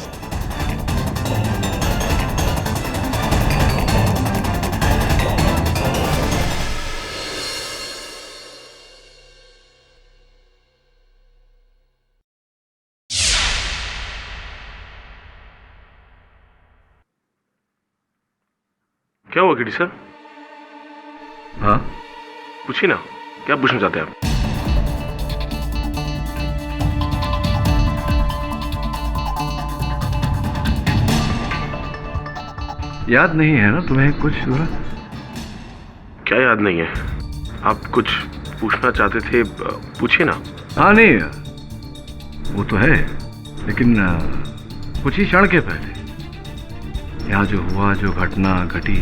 क्या हुआ केडी सर? हाँ, पूछिए ना, क्या पूछना चाहते हैं आप? याद नहीं है ना तुम्हें कुछ? क्या याद नहीं है? आप कुछ पूछना चाहते थे, पूछिए ना। हाँ नहीं, वो तो है, लेकिन कुछ ही क्षण के पहले यहाँ जो हुआ, जो घटना घटी,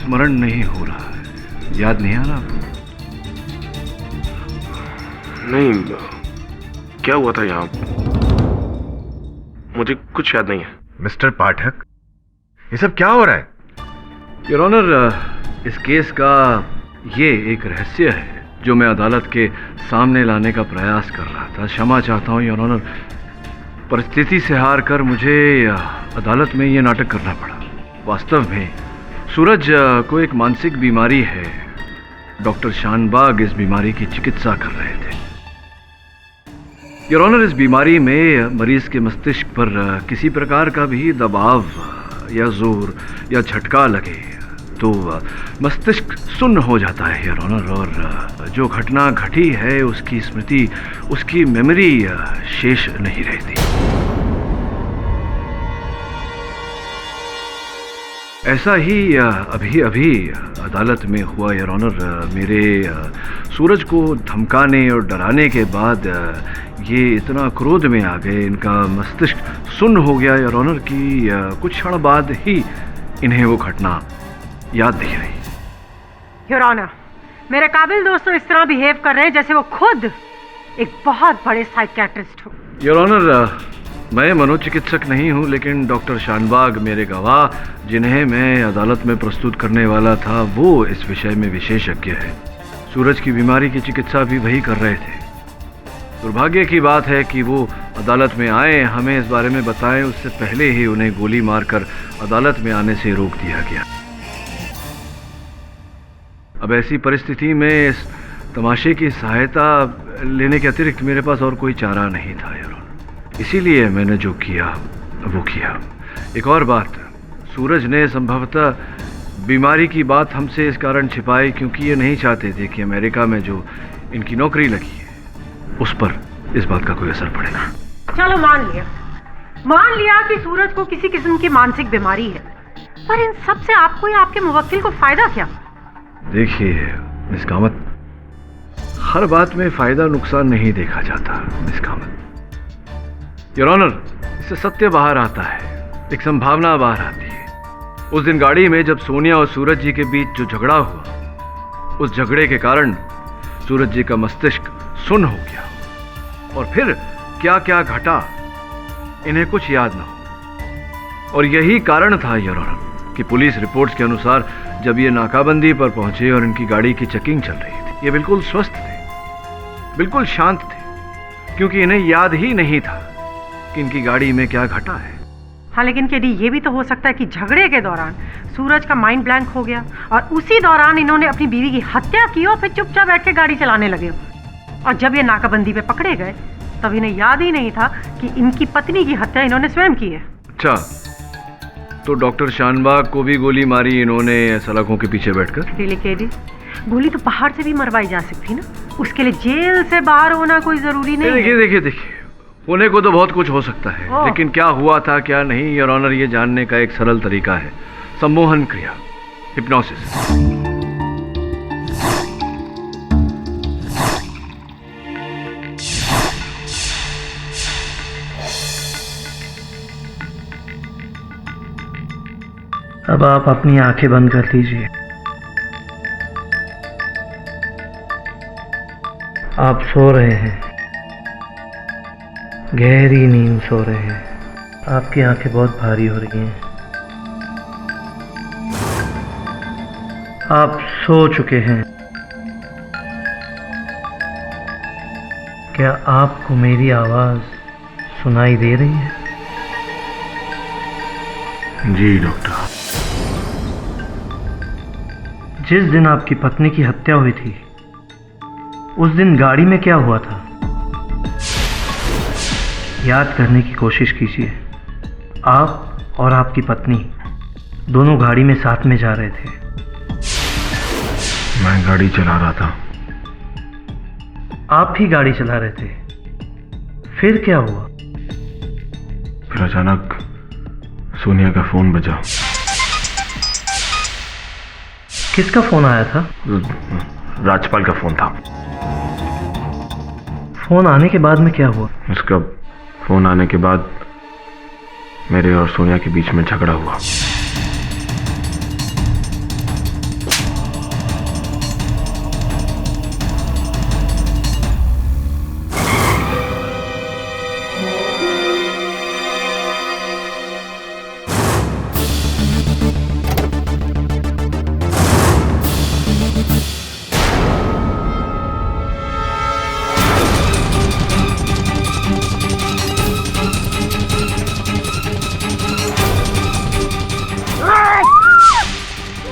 स्मरण नहीं हो रहा है। याद नहीं आ रहा आपको? नहीं, क्या हुआ था यहाँ? मुझे कुछ याद नहीं है। मिस्टर पाठक, ये सब क्या हो रहा है? योर ऑनर, इस केस का ये एक रहस्य है जो मैं अदालत के सामने लाने का प्रयास कर रहा था। क्षमा चाहता हूँ योर ऑनर, परिस्थिति से हार कर मुझे अदालत में ये नाटक करना पड़ा। वास्तव में सूरज को एक मानसिक बीमारी है। डॉक्टर शानबाग इस बीमारी की चिकित्सा कर रहे थे। योर ऑनर, इस बीमारी में मरीज के मस्तिष्क पर किसी प्रकार का भी दबाव या जोर या झटका लगे तो मस्तिष्क सुन्न हो जाता है योर ऑनर, और जो घटना घटी है उसकी स्मृति, उसकी मेमोरी शेष नहीं रहती। ऐसा ही अभी अभी अदालत में हुआ योर ऑनर। मेरे सूरज को धमकाने और डराने के बाद ये इतना क्रोध में आ गए, इनका मस्तिष्क सुन्न हो गया योर ऑनर कि कुछ क्षण बाद ही इन्हें वो घटना याद नहीं रही। योर ऑनर, मेरे काबिल दोस्तों इस तरह बिहेव कर रहे हैं जैसे वो खुद एक बहुत बड़े साइकियाट्रिस्ट हो। योर ऑनर, मैं मनोचिकित्सक नहीं हूँ, लेकिन डॉक्टर शानबाग मेरे गवाह जिन्हें मैं अदालत में प्रस्तुत करने वाला था वो इस विषय में विशेषज्ञ है। सूरज की बीमारी की चिकित्सा भी वही कर रहे थे। दुर्भाग्य की बात है कि वो अदालत में आए, हमें इस बारे में बताएं उससे पहले ही उन्हें गोली मारकर अदालत में आने से रोक दिया गया। अब ऐसी परिस्थिति में इस तमाशे की सहायता लेने के अतिरिक्त मेरे पास और कोई चारा नहीं था यार, इसीलिए मैंने जो किया वो किया। एक और बात, सूरज ने संभवतः बीमारी की बात हमसे इस कारण छिपाई क्योंकि ये नहीं चाहते थे कि अमेरिका में जो इनकी नौकरी लगी है उस पर इस बात का कोई असर पड़ेगा। चलो मान लिया कि सूरज को किसी किस्म की मानसिक बीमारी है, पर इन सब से आपको या आपके मुवक्किल को फायदा क्या? देखिए मिस कामत, हर बात में फायदा नुकसान नहीं देखा जाता मिस कामत। योर ऑनर, इससे सत्य बाहर आता है, एक संभावना बाहर आती है। उस दिन गाड़ी में जब सोनिया और सूरज जी के बीच जो झगड़ा हुआ, उस झगड़े के कारण सूरज जी का मस्तिष्क सुन्न हो गया और फिर क्या क्या घटा इन्हें कुछ याद ना हो। और यही कारण था योर ऑनर कि पुलिस रिपोर्ट्स के अनुसार जब ये नाकाबंदी पर पहुंचे और इनकी गाड़ी की चेकिंग चल रही थी, ये बिल्कुल स्वस्थ थे, बिल्कुल शांत थे, क्योंकि इन्हें याद ही नहीं था कि इनकी गाड़ी में क्या घटा है। हाँ, लेकिन केडी, ये भी तो हो सकता है कि झगड़े के दौरान सूरज का माइंड ब्लैंक हो गया और उसी दौरान इन्होंने अपनी बीवी की हत्या की और फिर चुपचाप बैठ के गाड़ी चलाने लगे। और जब ये नाकाबंदी पे पकड़े गए तब इन्हें याद ही नहीं था कि इनकी पत्नी की हत्या इन्होंने स्वयं की है। अच्छा, तो डॉक्टर शानबाग को भी गोली मारी इन्होंने सलाखों के पीछे बैठकर? रियली केडी, गोली तो बाहर से भी मरवाई जा सकती ना, उसके लिए जेल से बाहर होना कोई जरूरी नहीं। देखिए, होने को तो बहुत कुछ हो सकता है, लेकिन क्या हुआ था क्या नहीं योर ऑनर, ये जानने का एक सरल तरीका है, सम्मोहन क्रिया, हिप्नोसिस। अब आप अपनी आंखें बंद कर लीजिए। आप सो रहे हैं, गहरी नींद सो रहे हैं। आपकी आंखें बहुत भारी हो रही हैं। आप सो चुके हैं। क्या आपको मेरी आवाज सुनाई दे रही है? जी डॉक्टर। जिस दिन आपकी पत्नी की हत्या हुई थी उस दिन गाड़ी में क्या हुआ था? याद करने की कोशिश कीजिए। आप और आपकी पत्नी दोनों गाड़ी में साथ में जा रहे थे। मैं गाड़ी चला रहा था। आप ही गाड़ी चला रहे थे, फिर क्या हुआ? फिर अचानक सोनिया का फोन बजा। किसका फोन आया था? राजपाल का फोन था। फोन आने के बाद में क्या हुआ? उसका फोन आने के बाद मेरे और सोनिया के बीच में झगड़ा हुआ।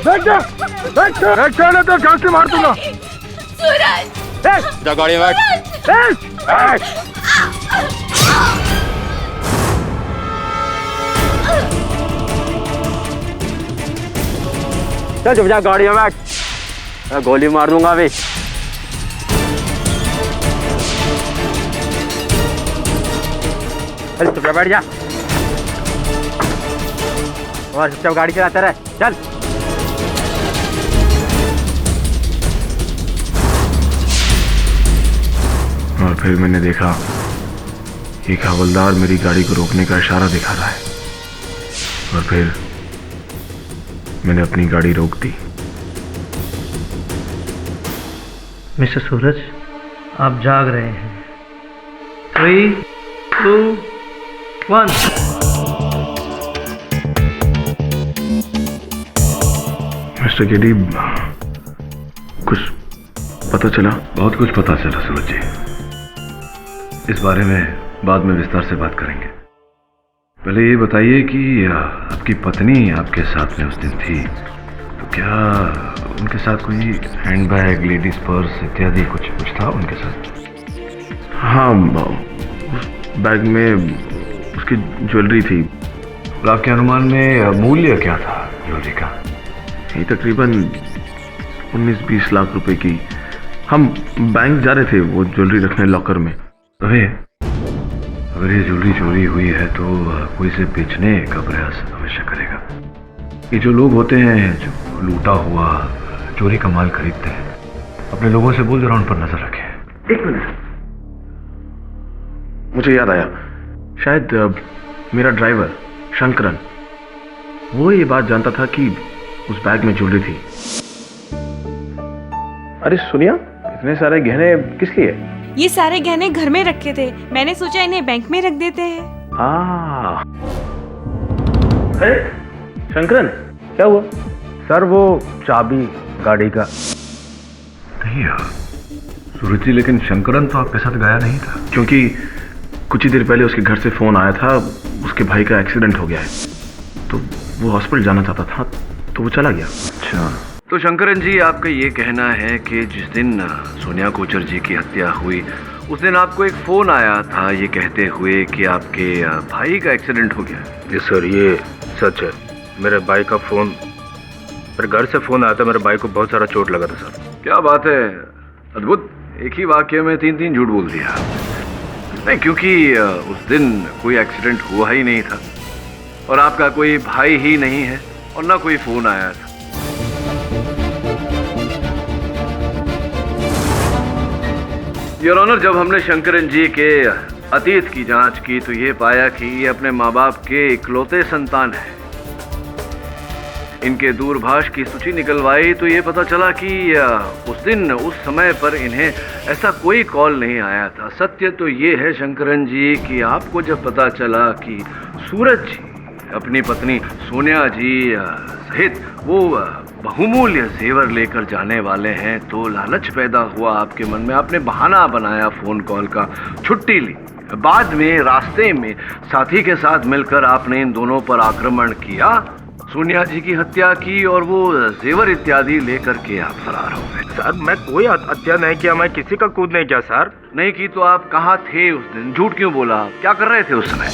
बैठ जा नहीं तो जान से मार दूंगा। सूरज जा गाड़ी में बैठ। चल चुप जा गाड़ी में बैठ, मैं गोली मार दूंगा अभी। चल चुप बैठ जा और चुपचाप गाड़ी चलाते रहे। चल और फिर मैंने देखा एक हवलदार मेरी गाड़ी को रोकने का इशारा दिखा रहा है और फिर मैंने अपनी गाड़ी रोक दी। मिस्टर सूरज, आप जाग रहे हैं। 3, 2, 1। मिस्टर केडी, कुछ पता चला? बहुत कुछ पता चला सूरज जी, इस बारे में बाद में विस्तार से बात करेंगे। पहले ये बताइए कि आपकी पत्नी आपके साथ में उस दिन थी, तो क्या उनके साथ कोई हैंडबैग, लेडीज पर्स इत्यादि कुछ था उनके साथ? हाँ, उस बैग में उसकी ज्वेलरी थी। और आपके अनुमान में मूल्य क्या था ज्वेलरी का? ये तकरीबन 19-20 लाख रुपए की। हम बैंक जा रहे थे वो ज्वेलरी रखने लॉकर में। अगर ये ज्वेलरी चोरी हुई है तो कोई इसे बेचने का प्रयास अवश्य करेगा। ये जो लोग होते हैं जो लूटा हुआ चोरी का माल खरीदते हैं, अपने लोगों से बोल जरा उन पर नजर रखें। 1 मिनट, मुझे याद आया, शायद मेरा ड्राइवर शंकरन वो ये बात जानता था कि उस बैग में ज्वेलरी थी। अरे सुनिया, इतने सारे गहने किस लिए? ये सारे गहने घर में रखे थे, मैंने सोचा इन्हें बैंक में रख देते हैं। अरे शंकरन, क्या हुआ? सर वो चाबी गाड़ी का। नहीं सूरज जी, लेकिन शंकरन तो आपके साथ गया नहीं था। क्योंकि कुछ ही देर पहले उसके घर से फोन आया था, उसके भाई का एक्सीडेंट हो गया है, तो वो हॉस्पिटल जाना चाहता था, तो वो चला गया। अच्छा, तो शंकरन जी, आपका ये कहना है कि जिस दिन सोनिया कोचर जी की हत्या हुई उस दिन आपको एक फोन आया था ये कहते हुए कि आपके भाई का एक्सीडेंट हो गया? जी सर, ये सच है। मेरे भाई का फोन, मेरे घर से फोन आया था, मेरे भाई को बहुत सारा चोट लगा था सर। क्या बात है, अद्भुत। एक ही वाक्य में 3 झूठ बोल दिया। नहीं, क्योंकि उस दिन कोई एक्सीडेंट हुआ ही नहीं था और आपका कोई भाई ही नहीं है और ना कोई फोन आया था। योर ऑनर, जब हमने शंकरन जी के अतीत की जांच की तो ये पाया कि ये अपने माँ बाप के इकलौते संतान हैं। इनके दूरभाष की सूची निकलवाई तो ये पता चला कि उस दिन उस समय पर इन्हें ऐसा कोई कॉल नहीं आया था। सत्य तो ये है शंकरन जी कि आपको जब पता चला कि सूरज जी अपनी पत्नी सोनिया जी सहित वो बहुमूल्य जेवर लेकर जाने वाले हैं तो लालच पैदा हुआ आपके मन में। आपने बहाना बनाया फोन कॉल का, छुट्टी ली। बाद में रास्ते में साथी के साथ मिलकर आपने इन दोनों पर आक्रमण किया, सोनिया जी की हत्या की और वो जेवर इत्यादि लेकर के आप फरार हो गए। सर, मैं कोई हत्या नहीं किया, मैं किसी का कूद नहीं किया सर। नहीं की तो आप कहाँ थे उस दिन? झूठ क्यों बोला? क्या कर रहे थे उस समय?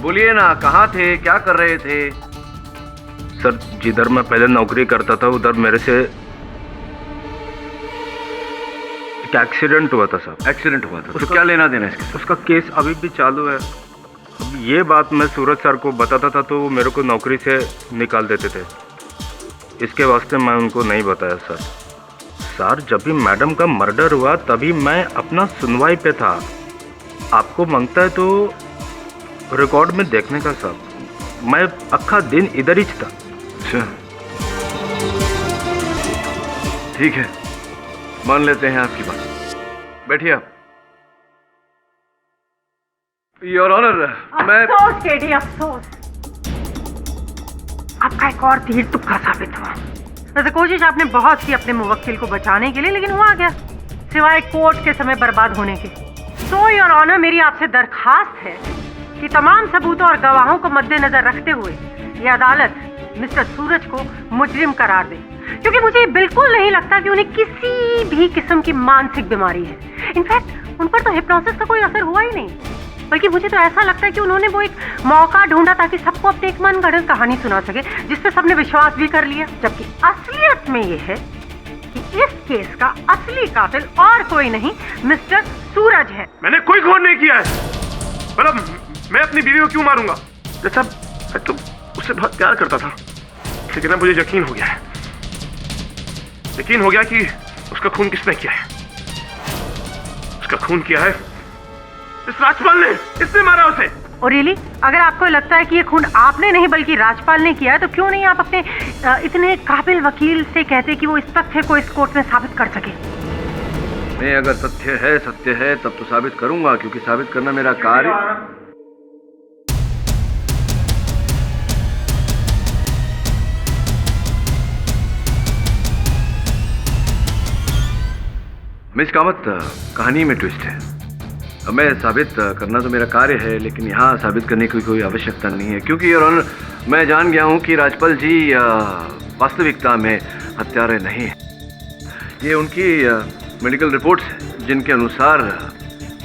बोलिए ना, कहाँ थे, क्या कर रहे थे? सर, जिधर मैं पहले नौकरी करता था उधर मेरे से एक एक्सीडेंट हुआ था सर। एक्सीडेंट हुआ था तो क्या लेना देना इसके? उसका केस अभी भी चालू है। अब ये बात मैं सूरज सर को बताता था तो वो मेरे को नौकरी से निकाल देते थे, इसके वास्ते मैं उनको नहीं बताया सर। सर, जब भी मैडम का मर्डर हुआ तभी मैं अपना सुनवाई पे था। आपको मांगता है तो रिकॉर्ड में देखने का सर, मैं अक्खा दिन इधर ही था। अच्छा, ठीक है, मान लेते हैं आपकी बात। बैठिए आप। योर ऑनर, मैं अफसोस केडी, अफसोस। आपका एक और तीर तुक्का साबित हुआ। वैसे कोशिश आपने बहुत की अपने मुवक्किल को बचाने के लिए, लेकिन हुआ क्या सिवाय कोर्ट के समय बर्बाद होने के। तो योर ऑनर, मेरी आपसे दरखास्त है कि तमाम सबूतों और गवाहों को मद्देनजर रखते हुए ये अदालत मिस्टर सूरज को मुजरिम करार दे, क्योंकि मुझे बिल्कुल नहीं लगता कि उन्हें किसी भी किस्म की मानसिक बीमारी है। इनफैक्ट उन पर तो हिप्नोसिस का कोई असर हुआ ही नहीं, बल्कि मुझे तो ऐसा लगता है कि उन्होंने वो एक मौका ढूंढा ताकि सबको अपनी एक मनगढ़ंत कहानी सुना सके, जिससे सबने विश्वास भी कर लिया। जबकि असलियत में ये है कि इस केस का असली कातिल और कोई नहीं मिस्टर सूरज है। मैंने कोई खून नहीं किया है। मतलब मैं अपनी बीवी को क्यों मारूंगा? जैसा मैं तो उससे बहुत प्यार करता था, लेकिन अब मुझे यकीन हो गया है, यकीन हो गया कि उसका खून किसने किया है। उसका खून किया है इस राजपाल ने, इसने मारा उसे। और रियली अगर आपको लगता है कि ये खून आपने नहीं बल्कि राजपाल ने किया है, तो क्यों नहीं आप अपने इतने काबिल वकील से कहते कि वो इस तथ्य को इस कोर्ट में साबित कर सके? मैं अगर सत्य है तब तो साबित करूंगा, क्योंकि साबित करना मेरा कार्य। मिस कामत, कहानी में ट्विस्ट है। मैं साबित करना तो मेरा कार्य है, लेकिन यहाँ साबित करने की कोई आवश्यकता नहीं है, क्योंकि योर ऑनर मैं जान गया हूँ कि राजपाल जी वास्तविकता में हत्यारे नहीं है। ये उनकी मेडिकल रिपोर्ट्स हैं, जिनके अनुसार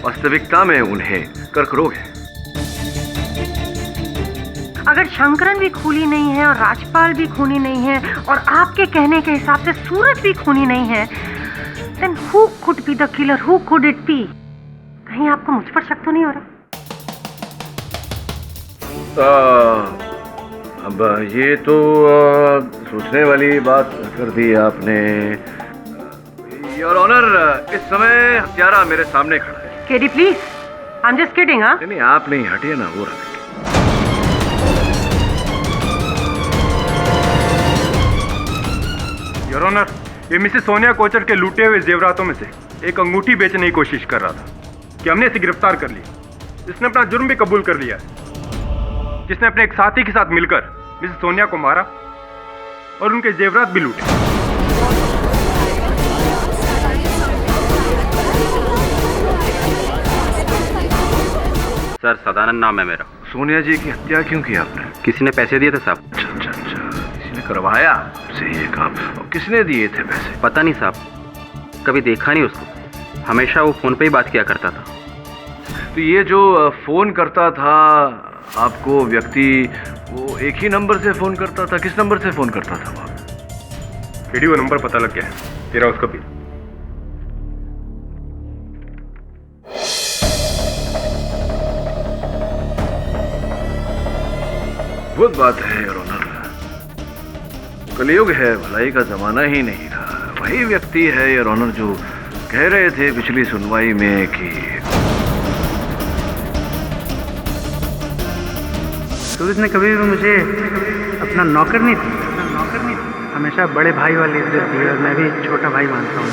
वास्तविकता में उन्हें कर्क रोग है। अगर शंकरन भी खूनी नहीं है और राजपाल भी खूनी नहीं है और आपके कहने के हिसाब से सूरज भी खूनी नहीं है, then who could be the killer? Who could it be? कहीं आपको मुझ पर शक तो नहीं हो रहा? अब ये तो सोचने वाली बात कर दी आपने। योर ऑनर, इस समय हत्यारा मेरे सामने खड़ा है। KD please, I am just kidding. हाँ नहीं, आप नहीं, हटिए ना, वो रखेंगे। योर ऑनर, ये मिसेस सोनिया कोचर के लूटे हुए जेवरातों में से एक अंगूठी बेचने की कोशिश कर रहा था कि हमने इसे गिरफ्तार कर लिया। इसने अपना जुर्म भी कबूल कर लिया है, जिसने अपने एक साथी के साथ मिलकर मिसेस सोनिया को मारा और उनके जेवरात भी लूटे। सर सदानंद नाम है मेरा। सोनिया जी की हत्या क्यों की आपने? किसी ने पैसे दिए थे साहब। अच्छा, किसी ने करवाया सही है काम। और किसने दिए थे पैसे? पता नहीं साहब, कभी देखा नहीं उसको, हमेशा वो फोन पे ही बात किया करता था। तो ये जो फोन करता था आपको व्यक्ति, वो एक ही नंबर से फोन करता था? किस नंबर से फोन करता था वो? केडी, वो नंबर पता लग गया है तेरा, उसका भी। बहुत बात है योर ऑनर, कलयुग है, भलाई का जमाना ही नहीं रहा। वही व्यक्ति है योर ऑनर जो कह रहे थे पिछली सुनवाई में कि सूरज ने कभी भी मुझे अपना नौकर नहीं दी, हमेशा बड़े भाई वाली इज्जत दी और मैं भी छोटा भाई मानता हूँ।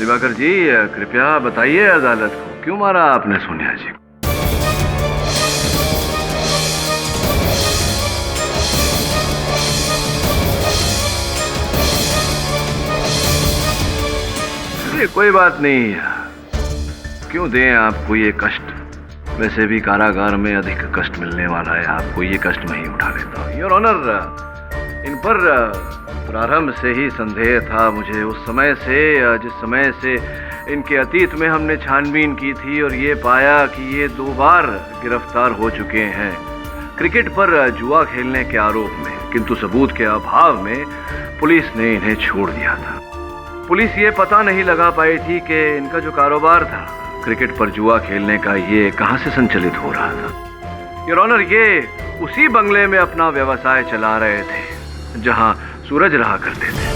दिवाकर जी, कृपया बताइए अदालत को, क्यों मारा आपने सोनिया जी को? कोई बात नहीं, क्यों दें आपको ये कष्ट? वैसे भी कारागार में अधिक कष्ट मिलने वाला है, आपको ये कष्ट मैं ही उठा लेता हूँ। योर ऑनर, इन पर प्रारंभ से ही संदेह था मुझे, उस समय से जिस समय से इनके अतीत में हमने छानबीन की थी और ये पाया कि ये 2 बार गिरफ्तार हो चुके हैं क्रिकेट पर जुआ खेलने के आरोप में, किंतु सबूत के अभाव में पुलिस ने इन्हें छोड़ दिया था। पुलिस ये पता नहीं लगा पाई थी कि इनका जो कारोबार था क्रिकेट पर जुआ खेलने का, ये कहां से संचालित हो रहा था। योर ऑनर, ये उसी बंगले में अपना व्यवसाय चला रहे थे जहां सूरज रहा करते थे।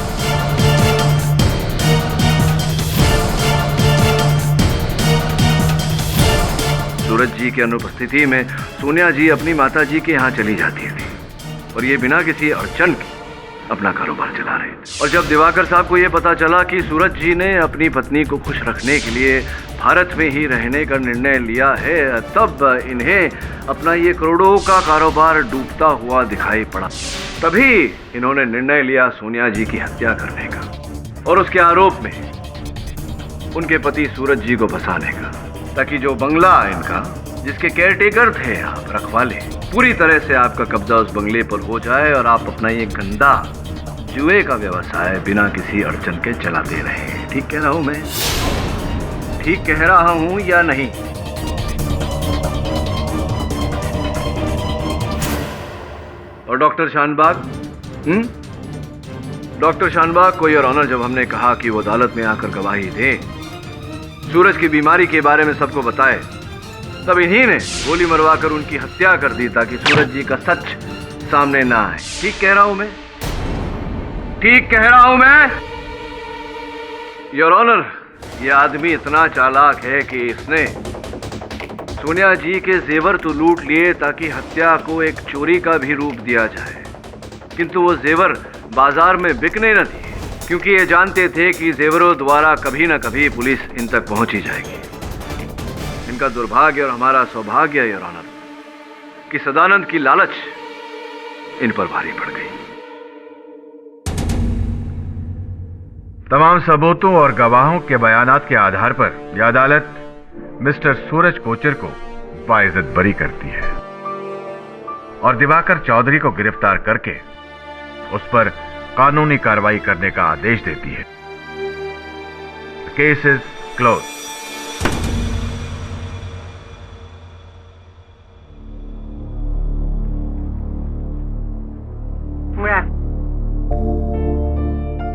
सूरज जी की अनुपस्थिति में सोनिया जी अपनी माता जी के यहाँ चली जाती थी और ये बिना किसी अड़चन के अपना कारोबार चला रहे थे। और जब दिवाकर साहब को यह पता चला कि सूरज जी ने अपनी पत्नी को खुश रखने के लिए भारत में ही रहने का निर्णय लिया है, तब इन्हें अपना ये करोड़ों का कारोबार डूबता हुआ दिखाई पड़ा। तभी इन्होंने निर्णय लिया सोनिया जी की हत्या करने का। और उसके आरोप में उनके पति सूरज जी को फंसाने का, ताकि जो बंगला इनका, जिसके केयरटेकर थे आप, रखवाले, पूरी तरह से आपका कब्जा उस बंगले पर हो जाए और आप अपना ये गंदा जुए का व्यवसाय बिना किसी अड़चन के चलाते रहे। ठीक कह रहा हूं मैं? ठीक कह रहा हूं या नहीं? और डॉक्टर शानबाग, डॉक्टर शानबाग को योर ऑनर, जब हमने कहा कि वो अदालत में आकर गवाही दे, सूरज की बीमारी के बारे में सबको बताए, तब इन्हीं ने गोली मरवाकर उनकी हत्या कर दी ताकि सूरज जी का सच सामने ना आए। ठीक कह रहा हूं मैं? ठीक कह रहा हूं मैं? योर ऑनर, ये आदमी इतना चालाक है कि इसने सोनिया जी के जेवर तो लूट लिए ताकि हत्या को एक चोरी का भी रूप दिया जाए, किंतु वो जेवर बाजार में बिकने न दिए, क्योंकि ये जानते थे कि जेवरों द्वारा कभी न कभी पुलिस इन तक पहुंच ही जाएगी। इनका दुर्भाग्य और हमारा सौभाग्य योर ऑनर कि सदानंद की लालच इन पर भारी पड़ गई। तमाम सबूतों और गवाहों के बयानात के आधार पर यह अदालत मिस्टर सूरज कोचर को बाइज्जत बरी करती है और दिवाकर चौधरी को गिरफ्तार करके उस पर कानूनी कार्रवाई करने का आदेश देती है। Case is close.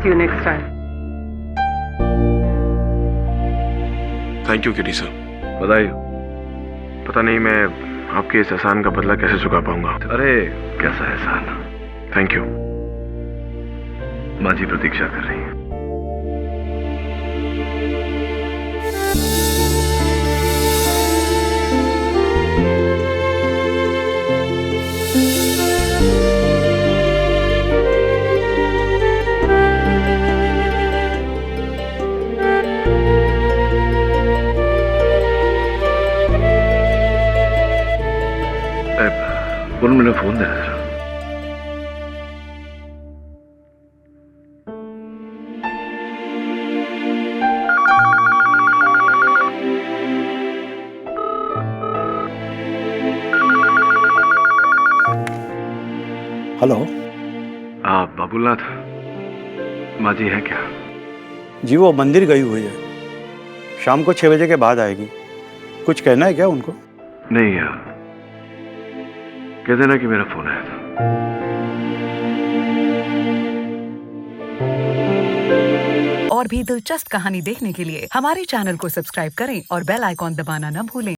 See you next time. Thank you किडी सर। बधाई। पता नहीं मैं आपके इस एहसान का बदला कैसे चुका पाऊंगा। अरे कैसा एहसान? Thank you. माँ जी प्रतीक्षा कर रही है। पूर्ण, मैंने फोन दे रहा। हेलो, आप बाबूलाल माँ जी हैं क्या? जी वो मंदिर गई हुई है, शाम को 6 बजे के बाद आएगी। कुछ कहना है क्या उनको? नहीं यार, कह देना कि मेरा फोन आया था। और भी दिलचस्प कहानी देखने के लिए हमारे चैनल को सब्सक्राइब करें और बेल आइकॉन दबाना न भूलें।